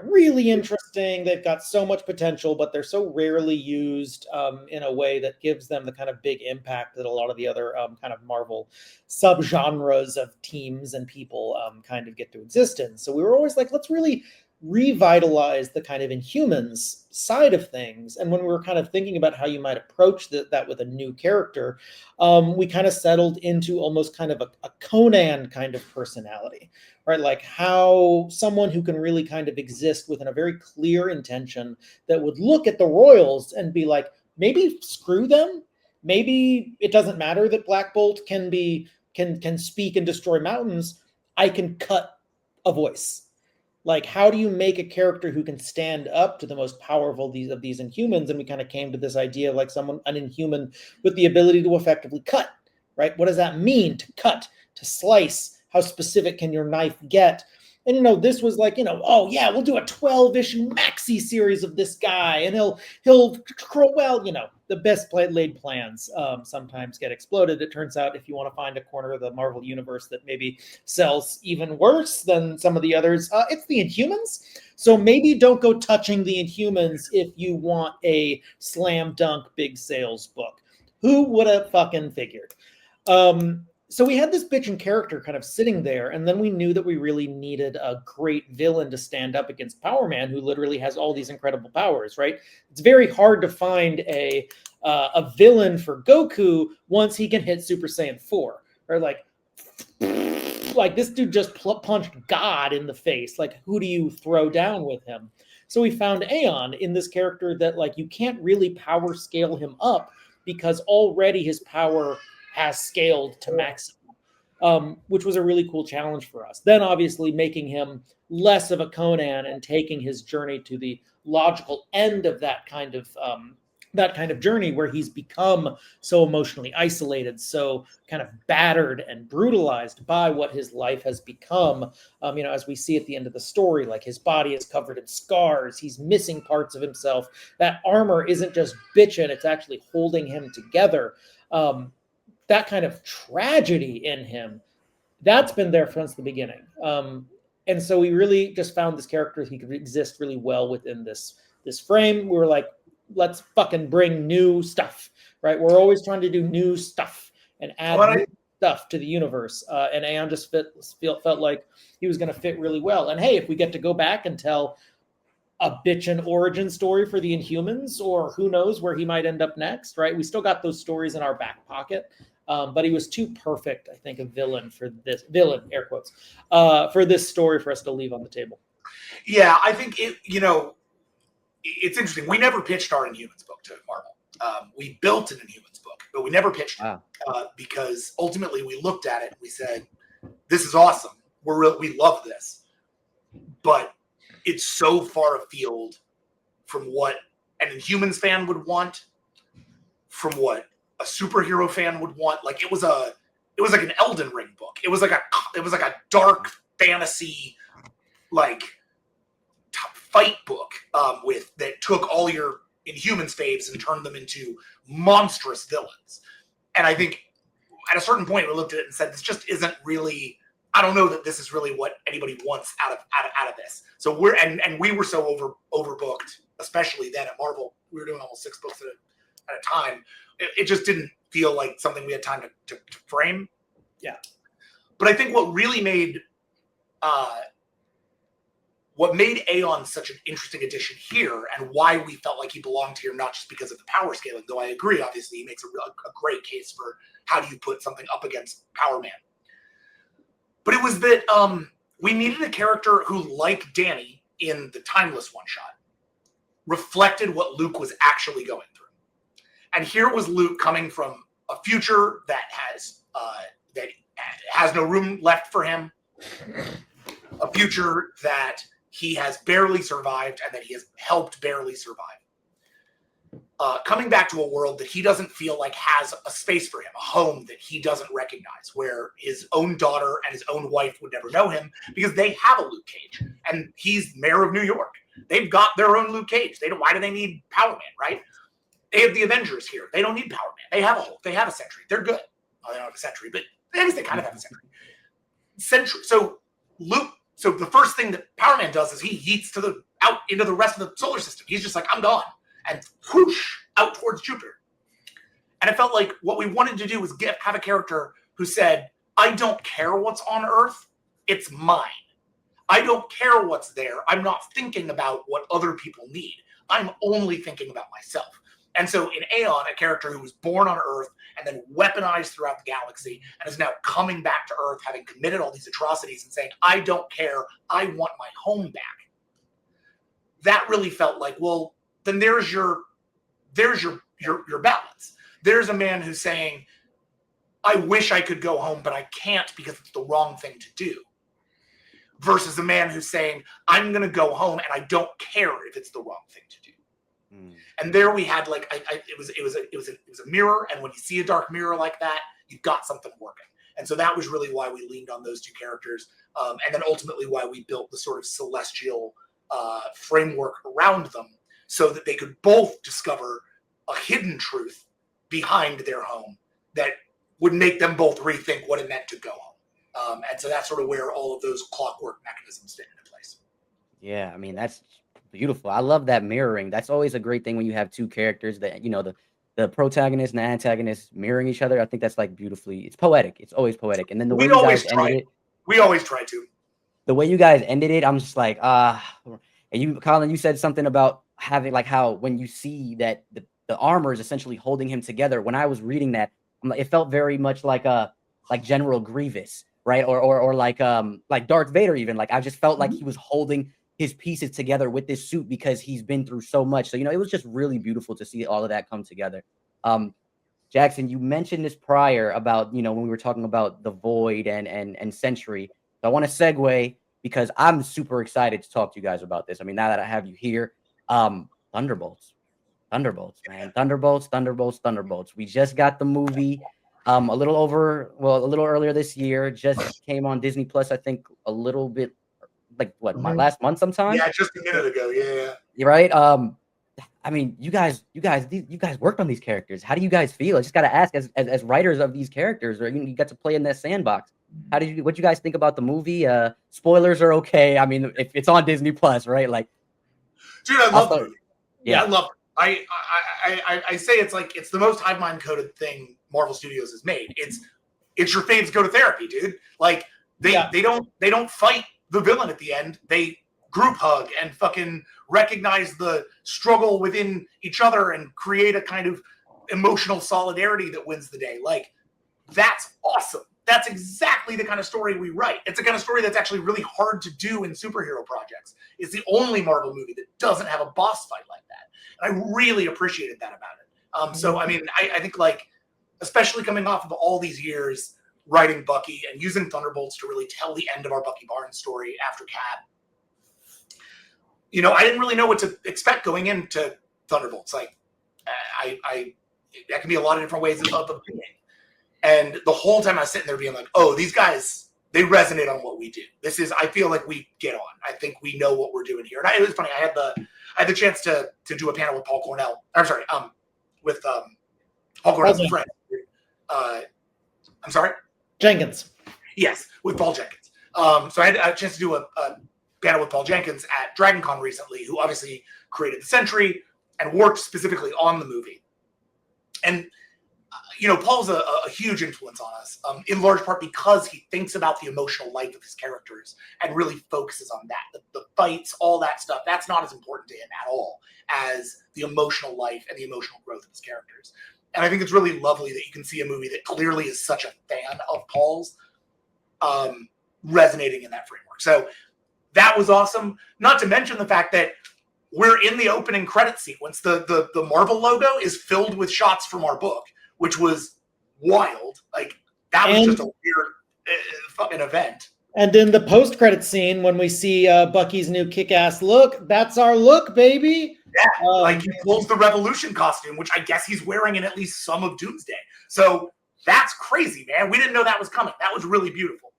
really interesting. They've got so much potential, but they're so rarely used in a way that gives them the kind of big impact that a lot of the other kind of Marvel subgenres of teams and people kind of get to exist in. So we were always like, let's really revitalize the kind of Inhumans side of things. And when we were kind of thinking about how you might approach that with a new character, we kind of settled into almost kind of a Conan kind of personality, right? Like how someone who can really kind of exist within a very clear intention that would look at the Royals and be like, maybe screw them. Maybe it doesn't matter that Black Bolt can speak and destroy mountains. I can cut a voice. Like, how do you make a character who can stand up to the most powerful of these Inhumans? And we kind of came to this idea of like an Inhuman with the ability to effectively cut, right? What does that mean to cut, to slice? How specific can your knife get? And, this was like, oh yeah, we'll do a 12-issue maxi series of this guy and he'll well, the best laid plans sometimes get exploded. It turns out if you want to find a corner of the Marvel universe that maybe sells even worse than some of the others, it's the Inhumans. So maybe don't go touching the Inhumans if you want a slam dunk big sales book. Who would have fucking figured? So we had this bitchin' character kind of sitting there, and then we knew that we really needed a great villain to stand up against Power Man, who literally has all these incredible powers, right? It's very hard to find a villain for Goku once he can hit Super Saiyan 4, or like this dude just punched God in the face. Like, who do you throw down with him? So we found Aeon in this character that like you can't really power scale him up because already his power has scaled to maximum, which was a really cool challenge for us. Then obviously making him less of a Conan and taking his journey to the logical end of that kind of journey where he's become so emotionally isolated, so kind of battered and brutalized by what his life has become. As we see at the end of the story, like his body is covered in scars. He's missing parts of himself. That armor isn't just bitchin', it's actually holding him together. That kind of tragedy in him, that's been there since the beginning. And so we really just found this character, he could exist really well within this frame. We were like, let's fucking bring new stuff, right? We're always trying to do new stuff and add new stuff to the universe. And Aeon just felt like he was going to fit really well. And hey, if we get to go back and tell a bitchin' origin story for the Inhumans, or who knows where he might end up next, right? We still got those stories in our back pocket. But he was too perfect, I think, a villain for this air quotes, for this story for us to leave on the table. Yeah, I think it's interesting. We never pitched our Inhumans book to Marvel. We built an Inhumans book, but we never pitched it because ultimately we looked at it and we said, "This is awesome. We love this," but it's so far afield from what an Inhumans fan would want, from what a superhero fan would want. Like it was like an Elden Ring book. It was like a dark fantasy like fight book that took all your Inhumans faves and turned them into monstrous villains. And I think at a certain point we looked at it and said, this just isn't really, I don't know that this is really what anybody wants out of this. So we were so overbooked, especially then at Marvel. We were doing almost 6 books at a time. It just didn't feel like something we had time to frame. Yeah. But I think what really made Aeon such an interesting addition here, and why we felt like he belonged here, not just because of the power scaling, though I agree, obviously, he makes a great case for how do you put something up against Power Man. But it was that we needed a character who, like Danny in the Timeless one-shot, reflected what Luke was actually going through. And here was Luke coming from a future that has no room left for him, a future that he has barely survived and that he has helped barely survive. Coming back to a world that he doesn't feel like has a space for him, a home that he doesn't recognize, where his own daughter and his own wife would never know him because they have a Luke Cage and he's mayor of New York. They've got their own Luke Cage. Why do they need Power Man, right? They have the Avengers here. They don't need Power Man. They have a Hulk. They have a Sentry. They're good. Well, they don't have a Sentry, but I guess they kind of have a sentry. So the first thing that Power Man does is he yeets out into the rest of the solar system. He's just like, I'm gone, and whoosh out towards Jupiter. And I felt like what we wanted to do was have a character who said, I don't care what's on Earth, it's mine. I don't care what's there. I'm not thinking about what other people need. I'm only thinking about myself. And so in Aeon, a character who was born on Earth and then weaponized throughout the galaxy and is now coming back to Earth, having committed all these atrocities and saying, I don't care, I want my home back. That really felt like, well, then there's your balance. There's a man who's saying, I wish I could go home, but I can't because it's the wrong thing to do. Versus a man who's saying, I'm going to go home and I don't care if it's the wrong thing to do. And there we had like, it was a mirror. And when you see a dark mirror like that, you've got something working. And so that was really why we leaned on those two characters. And then ultimately why we built the sort of celestial framework around them so that they could both discover a hidden truth behind their home that would make them both rethink what it meant to go home. And so that's sort of where all of those clockwork mechanisms fit into place. Yeah, I mean, that's beautiful. I love that mirroring. That's always a great thing when you have two characters that, the protagonist and the antagonist mirroring each other. I think that's like beautifully, it's poetic. It's always poetic. And then the way you guys ended it. We always try to. The way you guys ended it, I'm just like, and you, Colin, you said something about having like how when you see that the armor is essentially holding him together. When I was reading that, it felt very much like General Grievous, right? Or like Darth Vader even. Like I just felt like he was holding his pieces together with this suit because he's been through so much. So, it was just really beautiful to see all of that come together. Jackson, you mentioned this prior about, when we were talking about the Void and Sentry. So I want to segue because I'm super excited to talk to you guys about this. I mean, now that I have you here, Thunderbolts, man. Thunderbolts. We just got the movie a little earlier this year. Just came on Disney Plus, I think a little bit like last month sometime. Yeah, just a minute ago. Yeah. You're right. I mean, you guys worked on these characters. How do you guys feel? I just got to ask, as writers of these characters, or you got to play in that sandbox. What you guys think about the movie? Spoilers are okay. I mean, if it's on Disney Plus, right? Like, dude, I love the movie. Yeah, I love it. I say it's the most hive mind coded thing Marvel Studios has made. It's your fans go to therapy, dude. Like they don't fight the villain at the end. They group hug and fucking recognize the struggle within each other and create a kind of emotional solidarity that wins the day. Like, that's awesome. That's exactly the kind of story we write. It's the kind of story that's actually really hard to do in superhero projects. It's the only Marvel movie that doesn't have a boss fight like that. And I really appreciated that about it. So, I mean, I think, like, especially coming off of all these years writing Bucky and using Thunderbolts to really tell the end of our Bucky Barnes story after Cap, I didn't really know what to expect going into Thunderbolts. Like, that can be a lot of different ways of being. And the whole time I was sitting there being like, oh, these guys, they resonate on what we do. I feel like we get on. I think we know what we're doing here. And it was funny. I had the chance to do a panel with Paul Cornell. I'm sorry, with Paul Cornell's friend. I'm sorry? Jenkins. Yes, with Paul Jenkins. So I had a chance to do a panel with Paul Jenkins at DragonCon recently, who obviously created the Sentry and worked specifically on the movie. And Paul's a huge influence on us, in large part because he thinks about the emotional life of his characters and really focuses on that. The fights, all that stuff, that's not as important to him at all as the emotional life and the emotional growth of his characters. And I think it's really lovely that you can see a movie that clearly is such a fan of Paul's resonating in that framework. So that was awesome. Not to mention the fact that we're in the opening credit sequence. The Marvel logo is filled with shots from our book, which was wild. Like, that was just a weird fucking event. And in the post-credit scene, when we see Bucky's new kick-ass look, that's our look, baby. Yeah, like he pulls the Revolution costume, which I guess he's wearing in at least some of Doomsday. So that's crazy, man. We didn't know that was coming. That was really beautiful.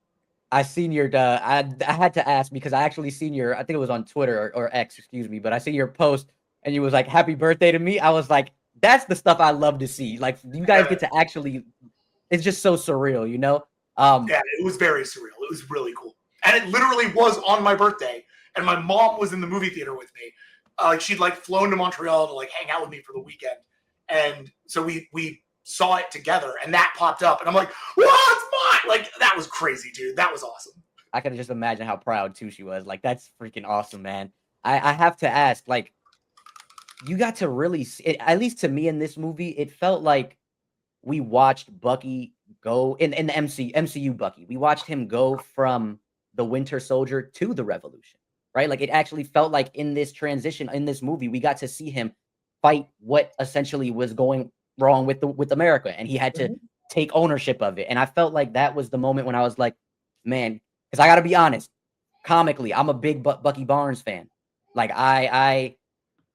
I seen your, I had to ask because I actually seen your, I think it was on Twitter or X, excuse me, but I seen your post and you was like, happy birthday to me. I was like, that's the stuff I love to see. Like, you guys get to actually, it's just so surreal, Yeah, it was very surreal. It was really cool. And it literally was on my birthday. And my mom was in the movie theater with me. She'd like flown to Montreal to like hang out with me for the weekend. And so we saw it together and that popped up. And I'm like, "What? It's mine!" Like, that was crazy, dude. That was awesome. I can just imagine how proud too she was. Like, that's freaking awesome, man. I have to ask, like, you got to really see it, at least to me in this movie, it felt like we watched Bucky go in the MCU Bucky. We watched him go from the Winter Soldier to the Revolution, right? Like, it actually felt like in this transition in this movie, we got to see him fight what essentially was going wrong with America, and he had to take ownership of it. And I felt like that was the moment when I was like, man, because I got to be honest, comically, I'm a big Bucky Barnes fan. Like, I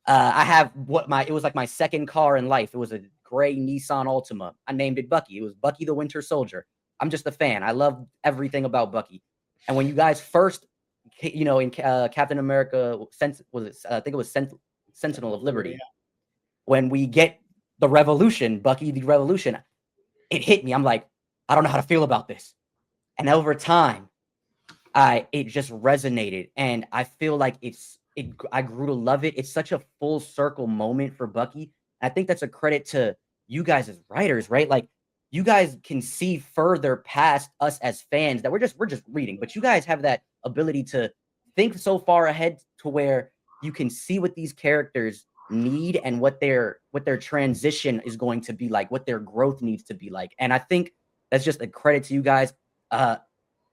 have it was like my second car in life. It was a gray Nissan Altima. I named it Bucky. It was Bucky the Winter Soldier. I'm just a fan. I love everything about Bucky. And when you guys first, in Captain America, I think it was Sentinel of Liberty. When we get the Revolution, Bucky the Revolution, it hit me. I'm like, I don't know how to feel about this. And over time, it just resonated, and I feel like I grew to love it. It's such a full circle moment for Bucky. I think that's a credit to you guys as writers, right? Like, you guys can see further past us as fans that we're just reading, but you guys have that ability to think so far ahead to where you can see what these characters need and what their transition is going to be like, what their growth needs to be like. And I think that's just a credit to you guys.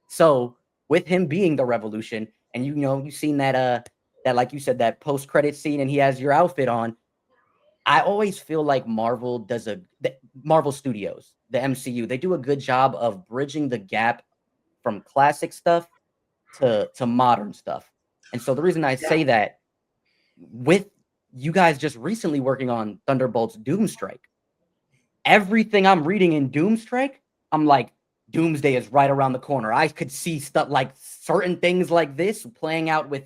So with him being the Revolution, and you've seen that like you said, that post-credit scene, and he has your outfit on. I always feel like Marvel Studios, the MCU, they do a good job of bridging the gap from classic stuff to modern stuff. And so the reason I say that, with you guys just recently working on Thunderbolts Doomstrike, everything I'm reading in Doomstrike, I'm like, Doomsday is right around the corner. I could see stuff like certain things like this playing out with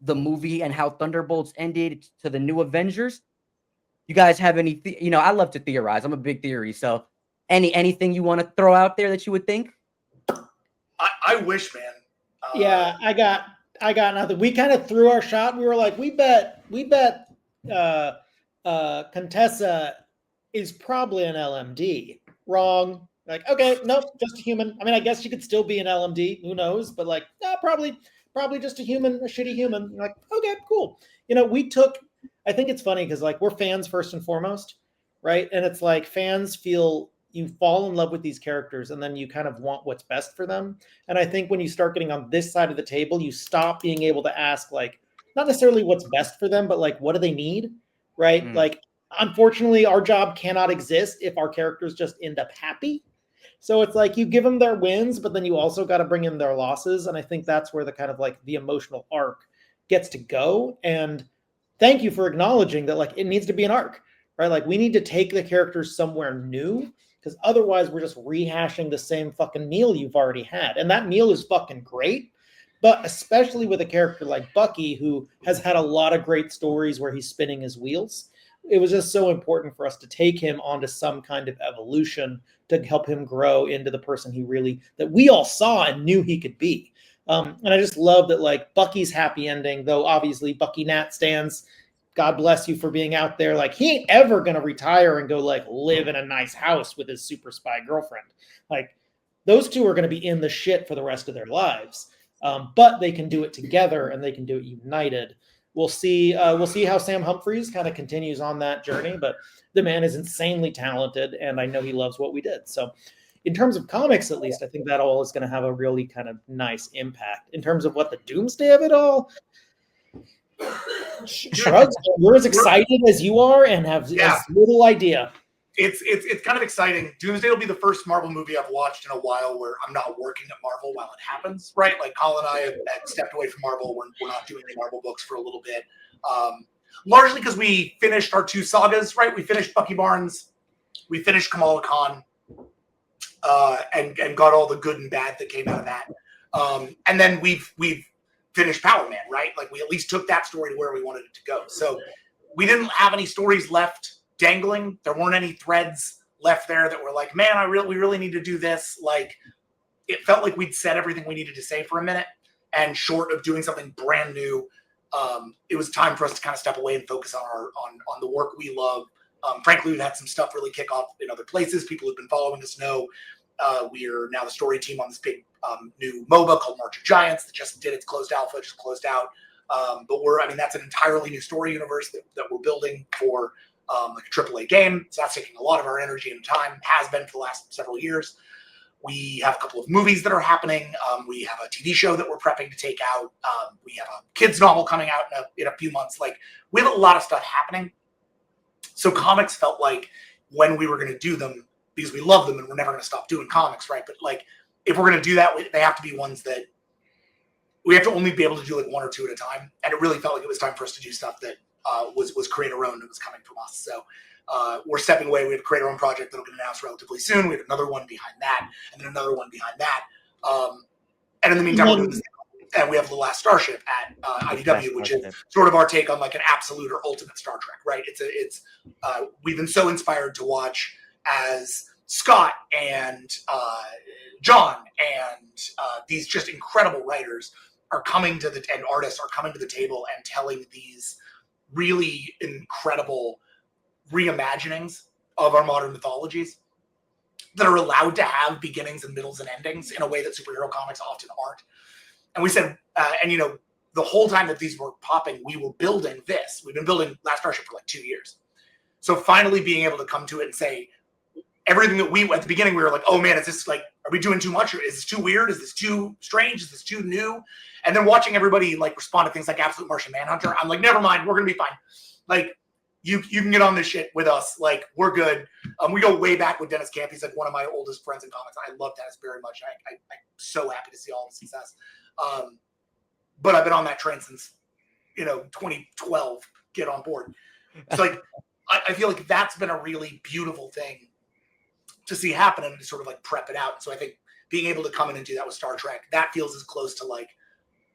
the movie and how Thunderbolts ended to the new Avengers. You guys have any, I love to theorize. I'm a big theory. So anything you want to throw out there that you would think? I wish, man. Yeah, I got nothing. We kind of threw our shot. We were like, we bet Contessa is probably an LMD. Wrong. Like, okay, nope, just a human. I mean, I guess she could still be an LMD. Who knows? But like, probably just a human, a shitty human. You're like, okay, cool. I think it's funny because like we're fans first and foremost, right? And it's like fans feel you fall in love with these characters and then you kind of want what's best for them. And I think when you start getting on this side of the table, you stop being able to ask like, not necessarily what's best for them, but like, what do they need? Right? Like, unfortunately, our job cannot exist if our characters just end up happy. So it's like you give them their wins, but then you also got to bring in their losses. And I think that's where the kind of like the emotional arc gets to go. And thank you for acknowledging that like it needs to be an arc, right? Like we need to take the characters somewhere new because otherwise we're just rehashing the same fucking meal you've already had. And that meal is fucking great. But especially with a character like Bucky, who has had a lot of great stories where he's spinning his wheels, it was just so important for us to take him onto some kind of evolution to help him grow into the person that we all saw and knew he could be. And I just love that like Bucky's happy ending, though obviously Bucky Nat stands. God bless you for being out there. Like he ain't ever going to retire and go like live in a nice house with his super spy girlfriend. Like those two are going to be in the shit for the rest of their lives. But they can do it together and they can do it united. We'll see how Sam Humphries kind of continues on that journey, but the man is insanely talented and I know he loves what we did. So in terms of comics, at least, I think that all is going to have a really kind of nice impact. In terms of what the doomsday of it all, shrugs, we're as excited as you are and have as little idea. It's kind of exciting. Doomsday will be the first Marvel movie I've watched in a while where I'm not working at Marvel while it happens, right? Like Colin and I have stepped away from Marvel. We're not doing any Marvel books for a little bit. Largely because we finished our two sagas, right? We finished Bucky Barnes, we finished Kamala Khan, and got all the good and bad that came out of that. And then we've finished Power Man, right? Like we at least took that story to where we wanted it to go. So we didn't have any stories left dangling. There weren't any threads left there that were like, man, we really need to do this. Like it felt like we'd said everything we needed to say for a minute, and short of doing something brand new, it was time for us to kind of step away and focus on on the work we love. Frankly, we've had some stuff really kick off in other places. People who've been following us know we are now the story team on this big new MOBA called March of Giants that just did its closed alpha, just closed out. But that's an entirely new story universe that we're building for like a AAA game. So that's taking a lot of our energy and time, has been for the last several years. We have a couple of movies that are happening. We have a TV show that we're prepping to take out. We have a kids novel coming out in a few months. Like, we have a lot of stuff happening. So comics felt like when we were going to do them, because we love them and we're never going to stop doing comics, right? But like, if we're going to do that, they have to be ones that we have to only be able to do like one or two at a time. And it really felt like it was time for us to do stuff that was creator-owned and was coming from us. So we're stepping away. We have a creator-owned project that'll get announced relatively soon. We have another one behind that, and then another one behind that. And in the meantime, we're doing this, and we have the last Starship at IDW, which is sort of our take on like an absolute or ultimate Star Trek, right? We've been so inspired to watch as Scott and John and these just incredible writers are coming to and artists are coming to the table and telling these really incredible reimaginings of our modern mythologies that are allowed to have beginnings and middles and endings in a way that superhero comics often aren't. And we said, the whole time that these were popping, we were building this. We've been building Last Starship for like 2 years. So finally being able to come to it and say, everything that at the beginning, we were like, oh man, is this like, are we doing too much? Or is this too weird? Is this too strange? Is this too new? And then watching everybody like respond to things like Absolute Martian Manhunter, I'm like, never mind, we're going to be fine. Like, you can get on this shit with us. Like, we're good. We go way back with Dennis Camp. He's like one of my oldest friends in comics. I love Dennis very much. I'm so happy to see all the success. But I've been on that train since, 2012, get on board. So like, I feel like that's been a really beautiful thing to see happen and to sort of like prep it out. So I think being able to come in and do that with Star Trek, that feels as close to like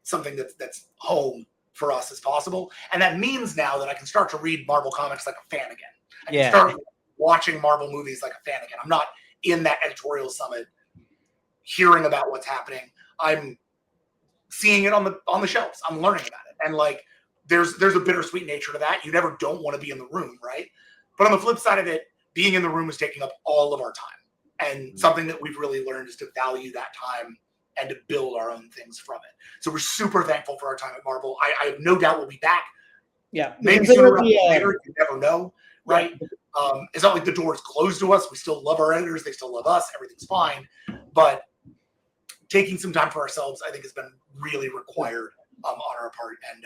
something that's home for us as possible. And that means now that I can start to read Marvel comics like a fan again. I can start watching Marvel movies like a fan again. I'm not in that editorial summit hearing about what's happening. I'm seeing it on the shelves. I'm learning about it. And like, there's a bittersweet nature to that. You never don't want to be in the room, right? But on the flip side of it, being in the room is taking up all of our time. And something that we've really learned is to value that time and to build our own things from it. So we're super thankful for our time at Marvel. I have no doubt we'll be back. Yeah. Maybe sooner or later, you never know, right? It's not like the door is closed to us. We still love our editors. They still love us. Everything's fine. But taking some time for ourselves, I think, has been really required on our part. And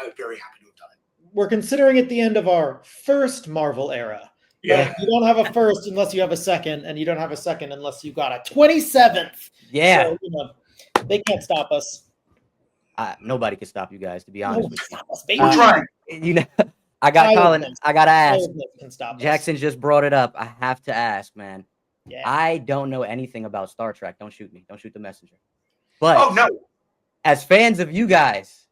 I'm very happy to have done it. We're considering it the end of our first Marvel era. Yeah. You don't have a first unless you have a second, and you don't have a second unless you got a 27th. Yeah. So, they can't stop us. Nobody can stop you guys, to be honest with you. Stop us, baby. We're trying. I got Colin. I gotta ask. Can stop Jackson just brought it up. I have to ask, man. Yeah. I don't know anything about Star Trek. Don't shoot me. Don't shoot the messenger. But no. As fans of you guys,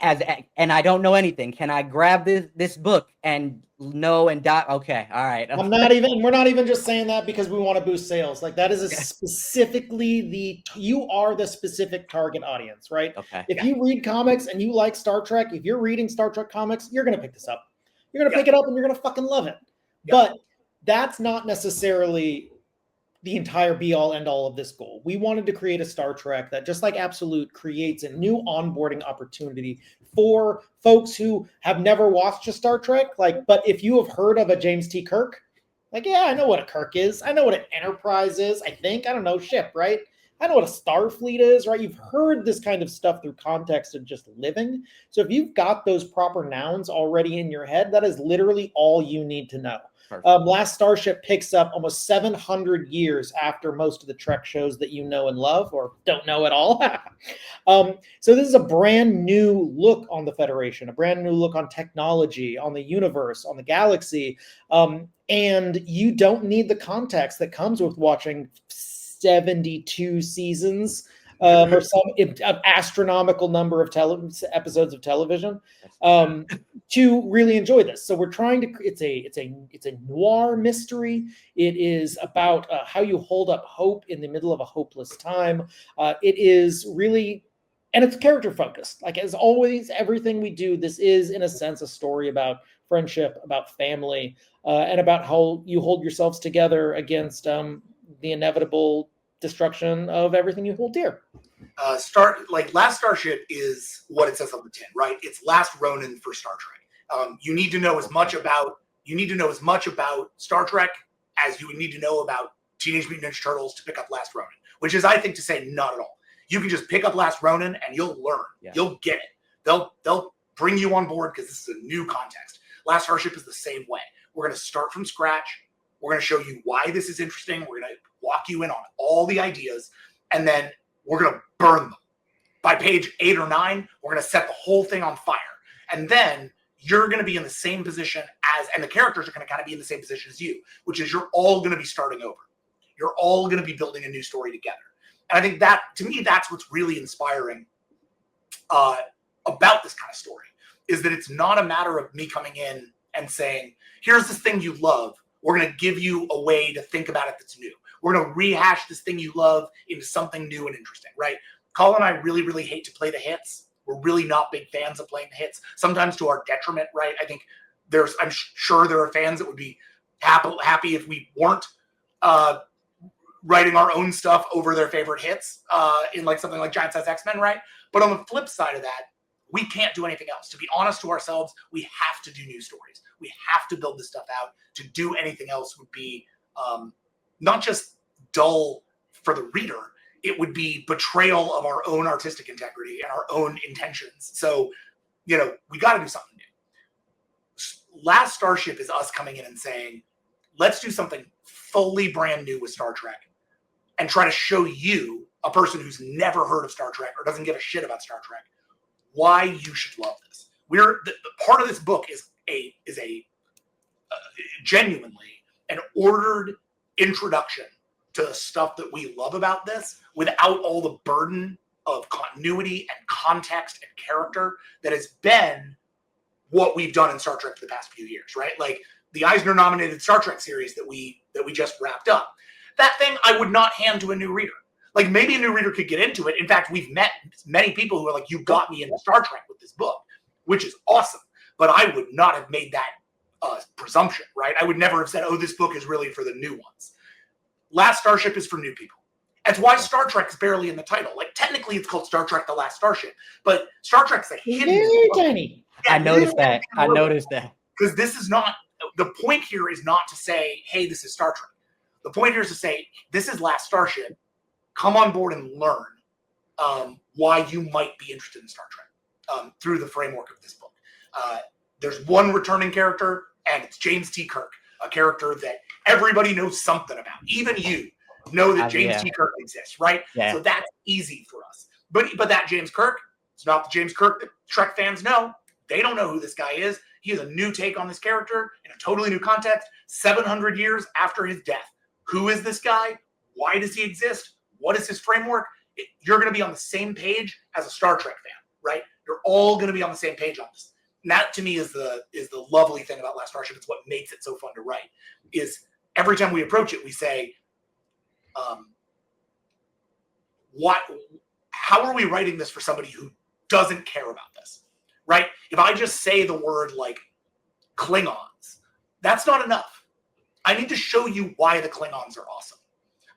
and I don't know anything, can I grab this book and know and dot? Okay, all right. We're not even just saying that because we want to boost sales. Like, that is specifically you are the specific target audience, right? Okay. If you read comics and you like Star Trek, if you're reading Star Trek comics, you're gonna pick this up. You're gonna pick it up and you're gonna fucking love it. But that's not necessarily the entire be-all, end-all of this goal. We wanted to create a Star Trek that, just like Absolute, creates a new onboarding opportunity for folks who have never watched a Star Trek. But if you have heard of a James T. Kirk, I know what a Kirk is. I know what an Enterprise is, I think. I don't know, ship, right? I know what a Starfleet is, right? You've heard this kind of stuff through context of just living. So if you've got those proper nouns already in your head, that is literally all you need to know. Last Starship picks up almost 700 years after most of the Trek shows that you know and love, or don't know at all. So this is a brand new look on the Federation, a brand new look on technology, on the universe, on the galaxy. And you don't need the context that comes with watching 72 seasons or some astronomical number of episodes of television to really enjoy this. So we're trying to. It's a noir mystery. It is about how you hold up hope in the middle of a hopeless time. It is really. And it's character focused. Like, as always, everything we do, this is, in a sense, a story about friendship, about family, and about how you hold yourselves together against the inevitable destruction of everything you hold dear. Last Starship is what it says on the tin, right? It's Last Ronin for Star Trek. You need to know as much about Star Trek as you would need to know about Teenage Mutant Ninja Turtles to pick up Last Ronin, which is, I think, to say not at all. You can just pick up Last Ronin and you'll learn. Yeah. You'll get it. They'll bring you on board because this is a new context. Last Starship is the same way. We're going to start from scratch. We're going to show you why this is interesting. We're going to walk you in on all the ideas, and then we're going to burn them. By page 8 or 9, we're going to set the whole thing on fire. And then you're going to be in the same position and the characters are going to kind of be in the same position as you, which is you're all going to be starting over. You're all going to be building a new story together. And I think that, to me, that's what's really inspiring about this kind of story, is that it's not a matter of me coming in and saying, here's this thing you love. We're going to give you a way to think about it that's new. We're going to rehash this thing you love into something new and interesting, right? Colin and I really, really hate to play the hits. We're really not big fans of playing the hits, sometimes to our detriment, right? I think I'm sure there are fans that would be happy if we weren't writing our own stuff over their favorite hits in like something like Giant Size X-Men, right? But on the flip side of that, we can't do anything else. To be honest to ourselves, we have to do new stories. We have to build this stuff out. To do anything else would be not just dull for the reader, it would be betrayal of our own artistic integrity and our own intentions. So, we got to do something new. Last Starship is us coming in and saying, let's do something fully brand new with Star Trek and try to show you, a person who's never heard of Star Trek or doesn't give a shit about Star Trek, why you should love this. The part of this book is a genuinely an ordered introduction to the stuff that we love about this, without all the burden of continuity and context and character that has been what we've done in Star Trek for the past few years, right? Like the Eisner-nominated Star Trek series that we just wrapped up. That thing I would not hand to a new reader. Like, maybe a new reader could get into it. In fact, we've met many people who are like, you got me into Star Trek with this book, which is awesome. But I would not have made that presumption, right? I would never have said, oh, this book is really for the new ones. Last Starship is for new people. That's why Star Trek is barely in the title. Like, technically, it's called Star Trek: The Last Starship, but Star Trek's a hidden. Very tiny. Yeah, I noticed that. Because this is not, the point here is not to say, hey, this is Star Trek. The point here is to say, this is Last Starship. Come on board and learn why you might be interested in Star Trek through the framework of this book. There's one returning character, and it's James T. Kirk, a character that everybody knows something about. Even you know that James T. Kirk exists, right? Yeah. So that's easy for us. But that James Kirk, it's not the James Kirk that Trek fans know. They don't know who this guy is. He has a new take on this character in a totally new context, 700 years after his death. Who is this guy? Why does he exist? What is his framework? You're going to be on the same page as a Star Trek fan, right? You're all going to be on the same page on this. And that, to me, is the lovely thing about Last Starship. It's what makes it so fun to write. Is every time we approach it, we say, how are we writing this for somebody who doesn't care about this, right? If I just say the word like Klingons, that's not enough. I need to show you why the Klingons are awesome.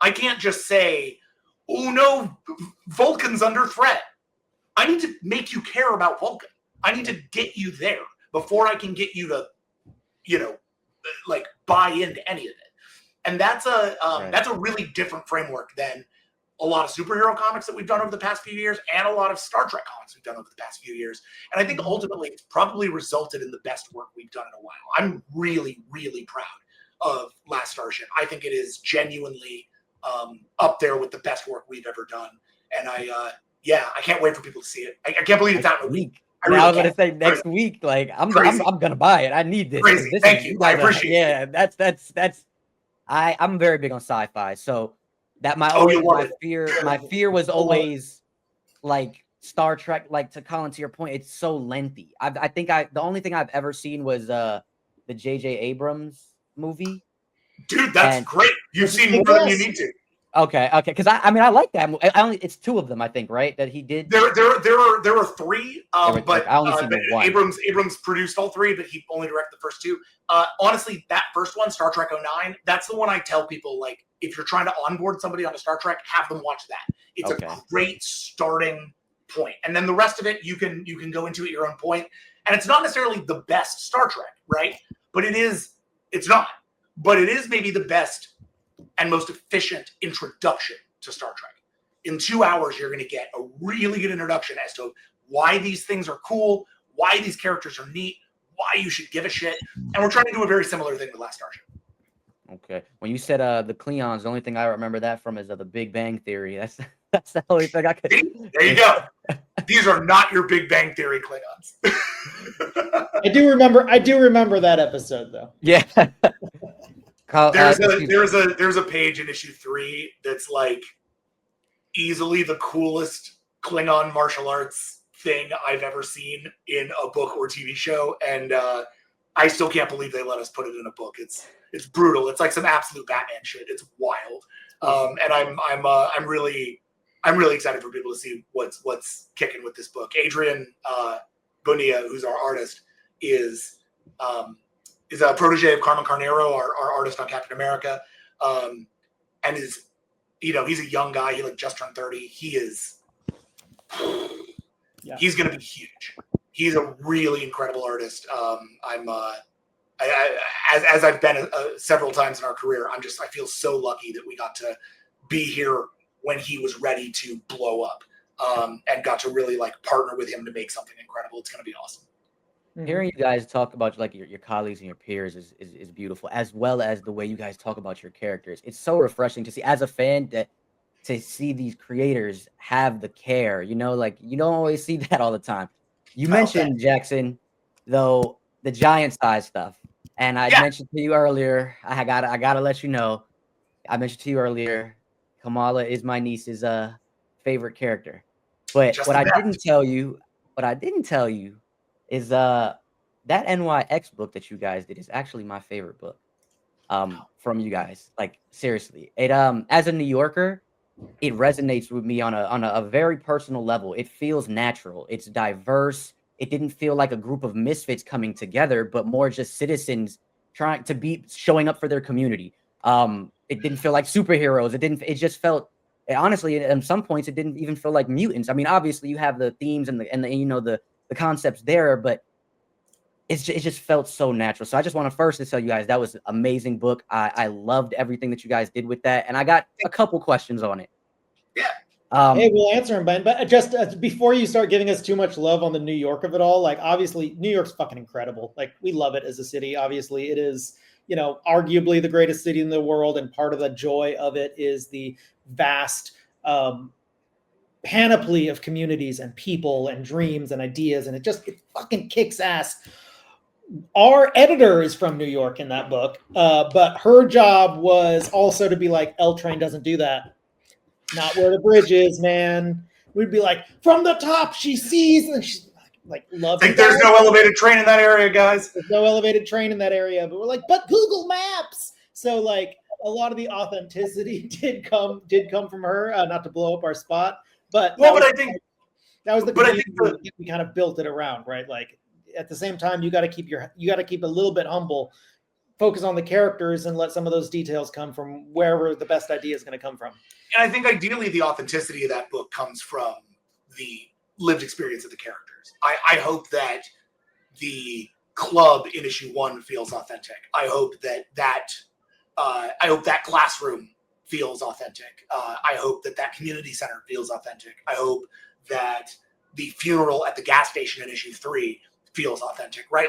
I can't just say, oh no, Vulcan's under threat. I need to make you care about Vulcan. I need to get you there before I can get you to, like buy into any of it. And that's a really different framework than a lot of superhero comics that we've done over the past few years and a lot of Star Trek comics we've done over the past few years. And I think ultimately it's probably resulted in the best work we've done in a while. I'm really, really proud of Last Starship. I think it is genuinely up there with the best work we've ever done. And I can't wait for people to see it. I can't believe it's out in a week. I was going to say next week. Like I'm going to buy it. I need this. Thank you. I appreciate it. Yeah, that's I'm very big on sci-fi. So That my Oh, you always love my it. fear was always like Star Trek. Like to Colin, to your point, it's so lengthy. I think the only thing I've ever seen was the J.J. Abrams movie. Dude, that's And great. You've This is seen big more than you yes. need to. okay, because I mean I like that movie. I only it's 2 of them I think, right? That he did. There are 3, Okay, but I only seen the one. Abrams produced all 3, but he only directed the first 2. Honestly, that first one, Star Trek '09, that's the one I tell people, like, if you're trying to onboard somebody on a Star Trek, have them watch that. It's Okay. a great starting point, and then the rest of it you can go into at your own point. And it's not necessarily the best Star Trek, right? But it's not. But it is maybe the best and most efficient introduction to Star Trek. In 2 hours, you're going to get a really good introduction as to why these things are cool, why these characters are neat, why you should give a shit. And we're trying to do a very similar thing with Last Starship. Okay. When you said the Klingons, the only thing I remember that from is the Big Bang Theory. That's the only thing I could. See? There you go. These are not your Big Bang Theory Klingons. I do remember that episode though. Yeah. There's a page in issue 3 that's like easily the coolest Klingon martial arts thing I've ever seen in a book or TV show, and I still can't believe they let us put it in a book. It's brutal. It's like some absolute Batman shit. It's wild, and I'm really excited for people to see what's kicking with this book. Adrian Bonilla, who's our artist, is a protege of Carmen Carnero, our artist on Captain America, and is, he's a young guy. He just turned 30. He's going to be huge. He's a really incredible artist. As I've been several times in our career, I feel so lucky that we got to be here when he was ready to blow up, and got to really partner with him to make something incredible. It's going to be awesome. Hearing you guys talk about your colleagues and your peers is beautiful, as well as the way you guys talk about your characters. It's so refreshing to see as a fan to see these creators have the care. You don't always see that all the time. You mentioned Jackson, though, the giant size stuff, and I mentioned to you earlier. I gotta let you know. I mentioned to you earlier. Kamala is my niece's favorite character, but what I didn't tell you is that NYX book that you guys did is actually my favorite book from you guys. Like, seriously, it as a New Yorker, it resonates with me on a very personal level. It feels natural. It's diverse. It didn't feel like a group of misfits coming together, but more just citizens trying to showing up for their community. It didn't feel like superheroes. It just felt, honestly, at some points, it didn't even feel like mutants. I mean, obviously you have the themes and the concepts there, but it just felt so natural. So I just want to first tell you guys that was an amazing book. I loved everything that you guys did with that, and I got a couple questions on it. Yeah. Hey, we'll answer them, Ben. But just before you start giving us too much love on the New York of it all, obviously New York's fucking incredible. We love it as a city. Obviously, it is, arguably the greatest city in the world, and part of the joy of it is the vast panoply of communities and people and dreams and ideas, and it fucking kicks ass. Our editor is from New York in that book, but her job was also to be like, L Train doesn't do that. Not where the bridge is, man. We'd be like, from the top, she sees, and she's love. There's no elevated train in that area, guys. There's no elevated train in that area, but we're like, but Google Maps. So a lot of the authenticity did come from her. Not to blow up our spot, but I think that was the community we kind of built it around, right? At the same time, you got to keep a little bit humble, focus on the characters, and let some of those details come from wherever the best idea is going to come from. And I think ideally the authenticity of that book comes from the lived experience of the characters. I hope that the club in issue 1 feels authentic. I hope that classroom feels authentic. I hope that community center feels authentic. I hope that the funeral at the gas station in issue 3 feels authentic, right?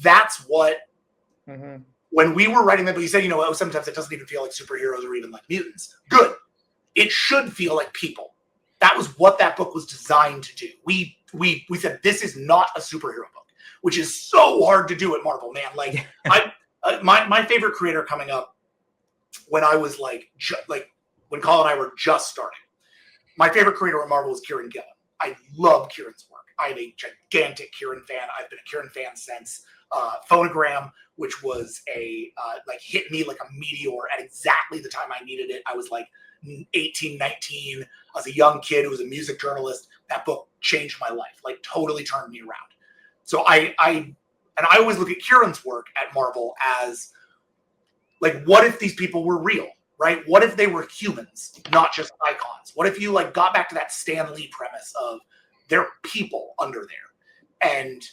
That's what, when we were writing that book, you said, sometimes it doesn't even feel like superheroes or even like mutants. Good. It should feel like people. That was what that book was designed to do. We said, this is not a superhero book, which is so hard to do at Marvel, man. My favorite creator coming up when I was when Colin and I were just starting. My favorite creator at Marvel is Kieran Gillen. I love Kieran's work. I'm a gigantic Kieran fan. I've been a Kieran fan since Phonogram, which was hit me like a meteor at exactly the time I needed it. I was like 18, 19. I was a young kid who was a music journalist. That book changed my life, like totally turned me around. So I always look at Kieran's work at Marvel as like, what if these people were real, right? What if they were humans, not just icons? What if you like got back to that Stan Lee premise of they're people under there, and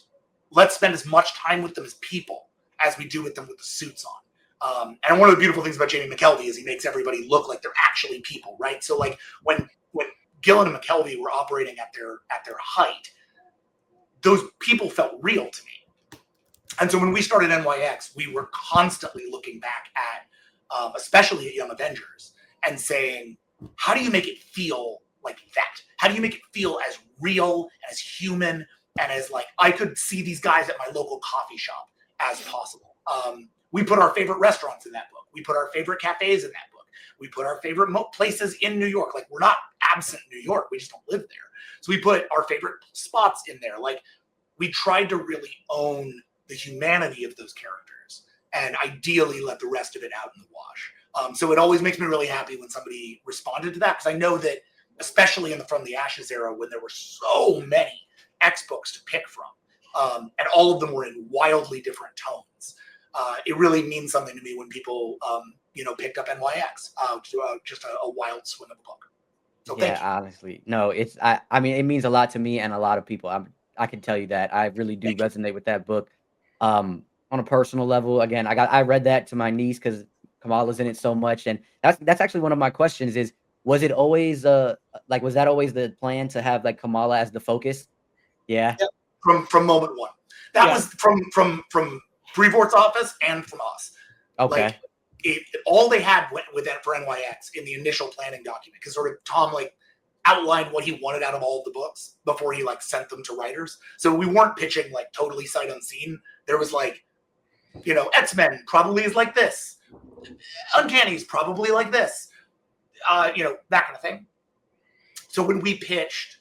let's spend as much time with them as people as we do with them with the suits on. And one of the beautiful things about Jamie McKelvey is he makes everybody look like they're actually people, right? So like when Gillen and McKelvey were operating at their height, those people felt real to me. And so when we started NYX, we were constantly looking back at, especially at Young Avengers, and saying, how do you make it feel like that? How do you make it feel as real, as human, and as like, I could see these guys at my local coffee shop as possible. We put our favorite restaurants in that book. We put our favorite cafes in that book. We put our favorite places in New York. Like, we're not absent New York. We just don't live there. So we put our favorite spots in there. Like, we tried to really own the humanity of those characters and ideally let the rest of it out in the wash. So it always makes me really happy when somebody responded to that, because I know that, especially in the From the Ashes era, when there were so many X books to pick from, and all of them were in wildly different tones, it really means something to me when people, picked up NYX just a wild swing of a book. So Yeah, honestly, no, I mean, it means a lot to me and a lot of people. I can tell you that I really do resonate with that book. On a personal level, again, I read that to my niece because Kamala's in it so much, and that's actually one of my questions is, was it always was that always the plan to have like Kamala as the focus? Yeah. From moment one. That was from Freeport's office and from us. Okay. Like, all they had with that for NYX in the initial planning document, because sort of Tom like outlined what he wanted out of all of the books before he like sent them to writers. So we weren't pitching like totally sight unseen. There was like, X-Men probably is like this. Uncanny's probably like this. That kind of thing. So when we pitched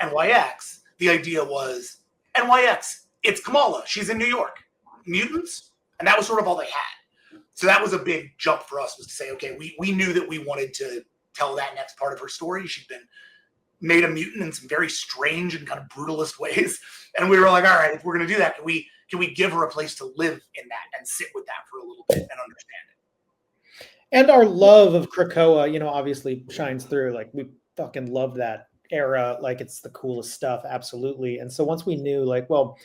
NYX, the idea was NYX, it's Kamala. She's in New York. Mutants? And that was sort of all they had. So that was a big jump for us, was to say, okay, we knew that we wanted to tell that next part of her story. She'd been made a mutant in some very strange and kind of brutalist ways. And we were like, all right, if we're going to do that, can we give her a place to live in that and sit with that for a little bit and understand it? And our love of Krakoa, obviously shines through. Like, we fucking love that era. Like, it's the coolest stuff. Absolutely. And so once we knew, like, well,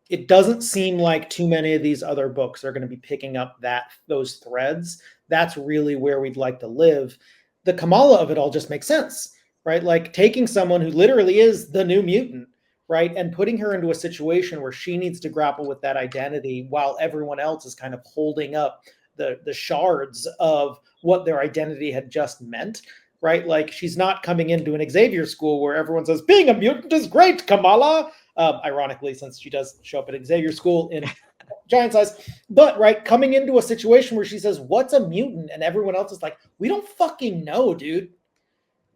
it doesn't seem like too many of these other books are going to be picking up those threads. That's really where we'd like to live. The Kamala of it all just makes sense, right? Like, taking someone who literally is the new mutant, right, and putting her into a situation where she needs to grapple with that identity while everyone else is kind of holding up the shards of what their identity had just meant, right? Like, she's not coming into an Xavier school where everyone says, being a mutant is great, Kamala. Ironically, since she does show up at Xavier school in giant size, but right, coming into a situation where she says, what's a mutant? And everyone else is like, we don't fucking know, dude.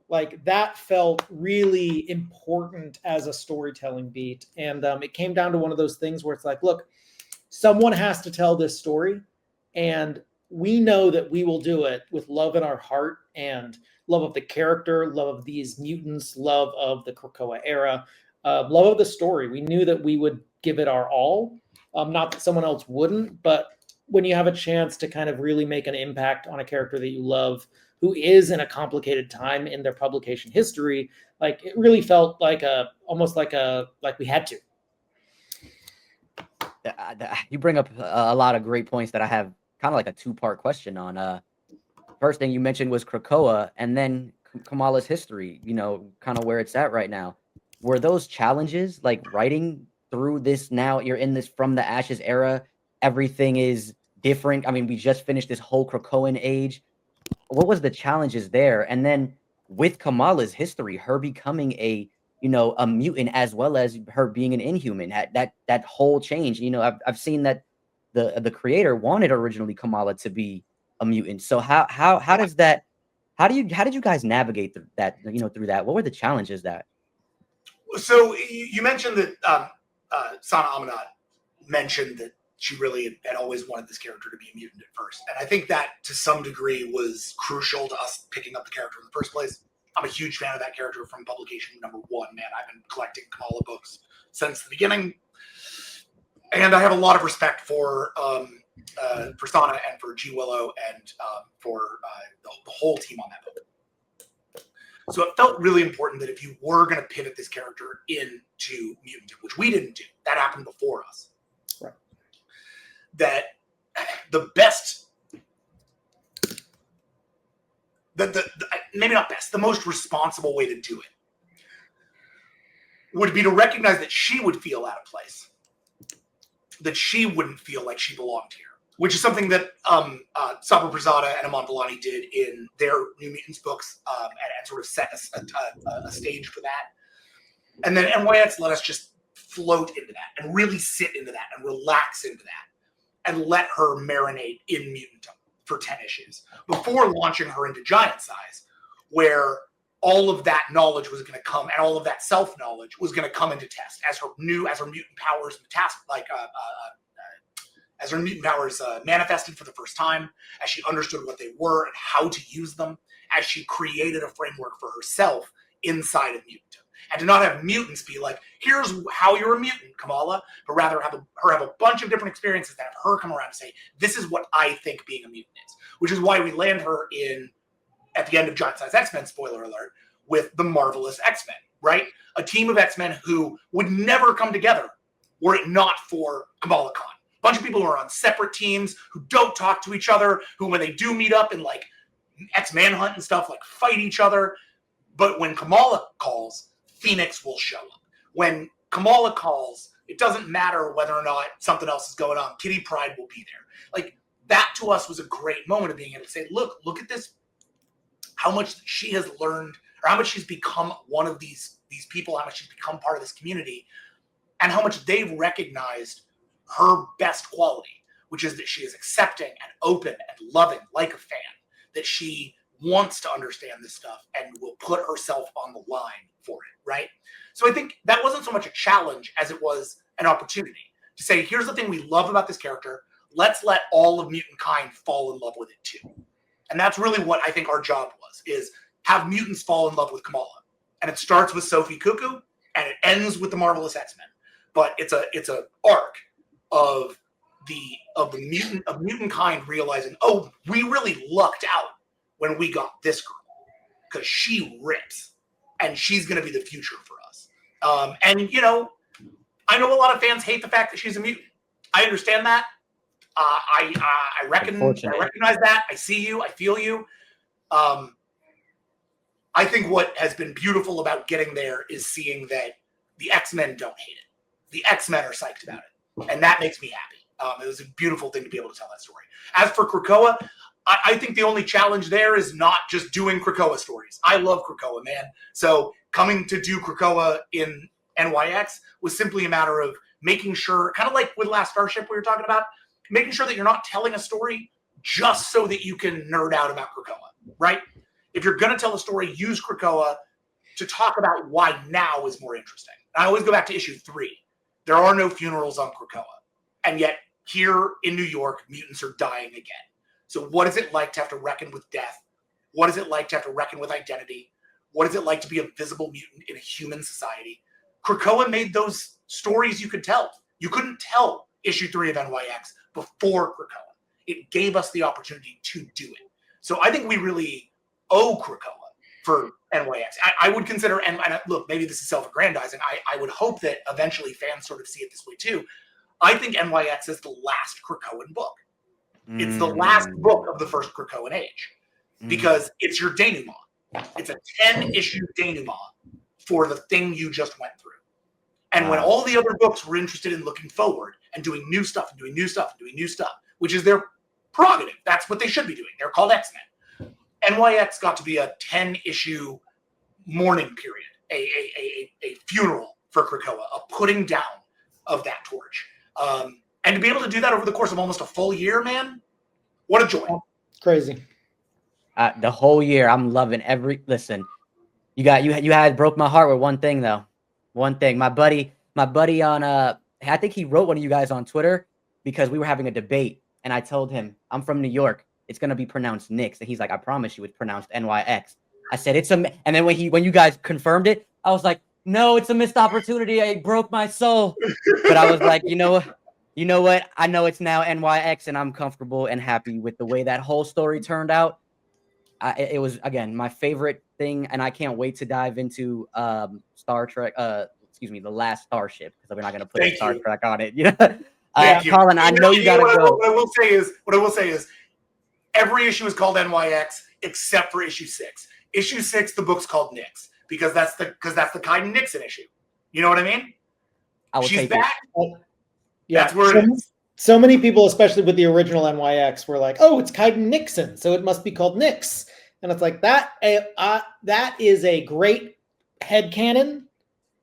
Like, that felt really important as a storytelling beat. And it came down to one of those things where it's like, look, someone has to tell this story. And we know that we will do it with love in our heart and love of the character, love of these mutants, love of the Krakoa era, love of the story. We knew that we would give it our all. Not that someone else wouldn't, but when you have a chance to kind of really make an impact on a character that you love, who is in a complicated time in their publication history, like, it really felt like almost like we had to. You bring up a lot of great points that I have kind of like a two-part question on. First thing you mentioned was Krakoa, and then Kamala's history, kind of where it's at right now. Were those challenges, like writing through this, now you're in this From the Ashes era, everything is different. I mean, we just finished this whole Krakoan age. What was the challenges there? And then with Kamala's history, her becoming a mutant, as well as her being an Inhuman, that whole change. I've seen that the creator wanted originally Kamala to be a mutant. So how does that How did you guys navigate that, through that? What were the challenges that? So you mentioned that Sana Amanat mentioned that she really had always wanted this character to be a mutant at first. And I think that to some degree was crucial to us picking up the character in the first place. I'm a huge fan of that character from publication number 1, man. I've been collecting Kamala books since the beginning. And I have a lot of respect for Sana and for G. Willow and for the whole team on that book. So it felt really important that if you were going to pivot this character into mutant, which we didn't do, that happened before us. Right. That the best, maybe not best, the most responsible way to do it would be to recognize that she would feel out of place, that she wouldn't feel like she belonged here, which is something that Sabra Prasada and Aman Vellani did in their New Mutants books, and sort of set a stage for that. And then NYX let us just float into that and really sit into that and relax into that and let her marinate in mutantum for 10 issues before launching her into Giant Size, where all of that knowledge was going to come, and all of that self-knowledge was going to come into test as her mutant powers as her mutant powers manifested for the first time, as she understood what they were and how to use them, as she created a framework for herself inside of mutantum. And to not have mutants be like, here's how you're a mutant, Kamala, but rather have a bunch of different experiences that have her come around and say, this is what I think being a mutant is. Which is why we land her at the end of Giant Size X-Men, spoiler alert, with the Marvelous X-Men, right? A team of X-Men who would never come together were it not for Kamala Khan. A bunch of people who are on separate teams, who don't talk to each other, who when they do meet up in like X-Manhunt and stuff, like fight each other. But when Kamala calls, Phoenix will show up. When Kamala calls, it doesn't matter whether or not something else is going on. Kitty Pryde will be there. Like, that to us was a great moment of being able to say, look at this, how much she has learned, or how much she's become one of these people, how much she's become part of this community, and how much they've recognized her best quality, which is that she is accepting and open and loving like a fan, that she wants to understand this stuff and will put herself on the line for it, right? So I think that wasn't so much a challenge as it was an opportunity to say, here's the thing we love about this character. Let's let all of mutant kind fall in love with it too. And that's really what I think our job was, is have mutants fall in love with Kamala. And it starts with Sophie Cuckoo and it ends with the Marvelous X-Men. But it's a arc of mutant kind realizing, oh, we really lucked out when we got this girl, because she rips and she's going to be the future for us. And I know a lot of fans hate the fact that she's a mutant. I understand that. I recognize that. I see you. I feel you. I think what has been beautiful about getting there is seeing that the X-Men don't hate it. The X-Men are psyched about it. And that makes me happy. It was a beautiful thing to be able to tell that story. As for Krakoa, I think the only challenge there is not just doing Krakoa stories. I love Krakoa, man. So coming to do Krakoa in NYX was simply a matter of making sure, kind of like with Last Starship we were talking about, making sure that you're not telling a story just so that you can nerd out about Krakoa, right? If you're going to tell a story, use Krakoa to talk about why now is more interesting. And I always go back to issue 3. There are no funerals on Krakoa. And yet here in New York, mutants are dying again. So what is it like to have to reckon with death? What is it like to have to reckon with identity? What is it like to be a visible mutant in a human society? Krakoa made those stories you could tell. You couldn't tell issue 3 of NYX before Krakoa. It gave us the opportunity to do it. So I think we really owe Krakoa for NYX. I would consider, and look, maybe this is self-aggrandizing. I would hope that eventually fans sort of see it this way too. I think NYX is the last Krakoan book. It's the last book of the first Krakoan age because it's your denouement. It's a 10-issue denouement for the thing you just went through. And when all the other books were interested in looking forward and doing new stuff and doing new stuff and doing new stuff, which is their prerogative. That's what they should be doing. They're called X-Men. NYX got to be a 10-issue mourning period, a funeral for Krakoa, a putting down of that torch. And to be able to do that over the course of almost a full year, man, what a joy. Crazy. The whole year, I'm loving every listen. You had broke my heart with one thing though. One thing. My buddy on I think he wrote one of you guys on Twitter because we were having a debate and I told him, I'm from New York. It's gonna be pronounced Knicks. And he's like, I promise you it's pronounced NYX. I said it's and then when you guys confirmed it, I was like, no, it's a missed opportunity. It broke my soul. But I was like, you know what? I know it's now NYX and I'm comfortable and happy with the way that whole story turned out. It was again my favorite thing, and I can't wait to dive into Star Trek. Excuse me, the last Starship because we're not going to put a Star Trek on it. Thank you. Colin, I know you got to go. What I will say is, every issue is called NYX except for issue 6. Issue 6, the book's called NYX because that's the Kaiden Nixon issue. You know what I mean? She's back. Yeah, that's where it is. So many people, especially with the original NYX, were like, "Oh, it's Kaiden Nixon, so it must be called NYX." And it's like that is a great headcanon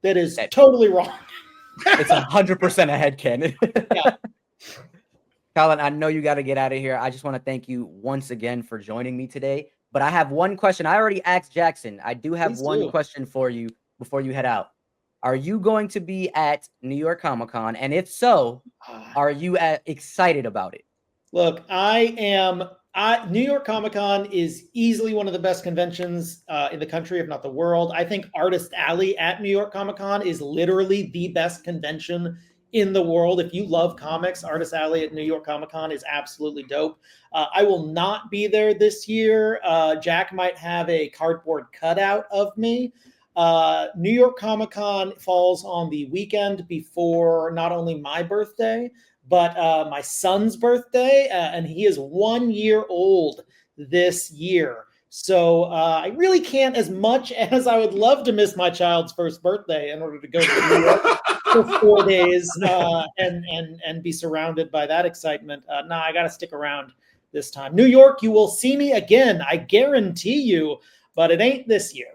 that is totally wrong. It's 100% a headcanon. Yeah. Colin, I know you got to get out of here. I just want to thank you once again for joining me today. But I have one question. I already asked Jackson. I do have one question for you before you head out. Are you going to be at New York Comic-Con? And if so, are you excited about it? Look, I am. New York Comic-Con is easily one of the best conventions in the country, if not the world. I think Artist Alley at New York Comic-Con is literally the best convention in the world. If you love comics, Artist Alley at New York Comic-Con is absolutely dope. I will not be there this year. Jack might have a cardboard cutout of me. New York Comic-Con falls on the weekend before not only my birthday, but my son's birthday, and he is 1 year old this year. So I really can't, as much as I would love to miss my child's first birthday in order to go to New York for 4 days and be surrounded by that excitement. I got to stick around this time. New York, you will see me again, I guarantee you, but it ain't this year.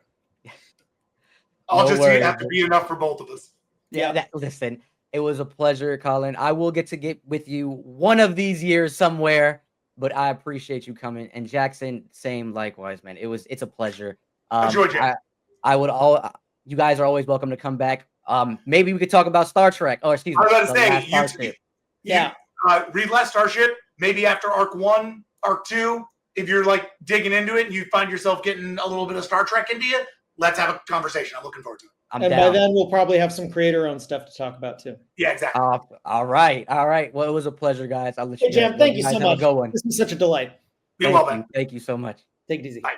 I'll just have to be enough for both of us. Yeah. Listen, it was a pleasure, Colin. I will get with you one of these years somewhere, but I appreciate you coming. And Jackson, same likewise, man. It's a pleasure. Enjoyed you. You guys are always welcome to come back. Maybe we could talk about Star Trek. Oh, excuse me. I was going to say, Starship. Read Last Starship, maybe after Arc 1, Arc 2, if you're like digging into it and you find yourself getting a little bit of Star Trek into you, let's have a conversation. I'm looking forward to it. By then, we'll probably have some creator-owned stuff to talk about too. Yeah, exactly. All right. Well, it was a pleasure, guys. I'll let you. Hey, Jam, thank you so much. Have a good one. This was such a delight. Thank you so much. Take it easy. Bye.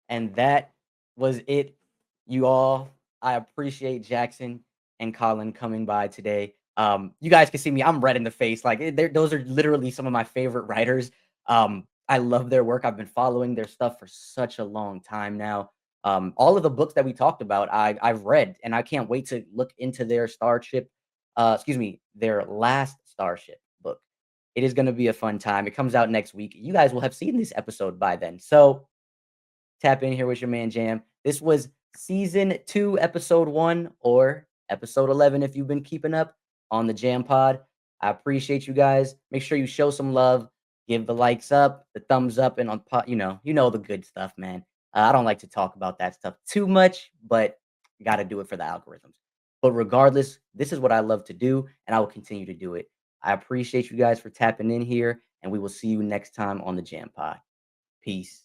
And that was it, you all. I appreciate Jackson and Colin coming by today. You guys can see me. I'm red in the face. Like those are literally some of my favorite writers. I love their work. I've been following their stuff for such a long time now. All of the books that we talked about, I've read, and I can't wait to look into their their last Starship book. It is going to be a fun time. It comes out next week. You guys will have seen this episode by then. So tap in here with your man Jam. This was season 2, episode 1, or episode 11 if you've been keeping up on the Jam Pod. I appreciate you guys. Make sure you show some love. Give the likes up, the thumbs up, and on you know the good stuff, man. I don't like to talk about that stuff too much, but got to do it for the algorithms. But regardless, this is what I love to do, and I will continue to do it. I appreciate you guys for tapping in here, and we will see you next time on the Jam Pod. Peace.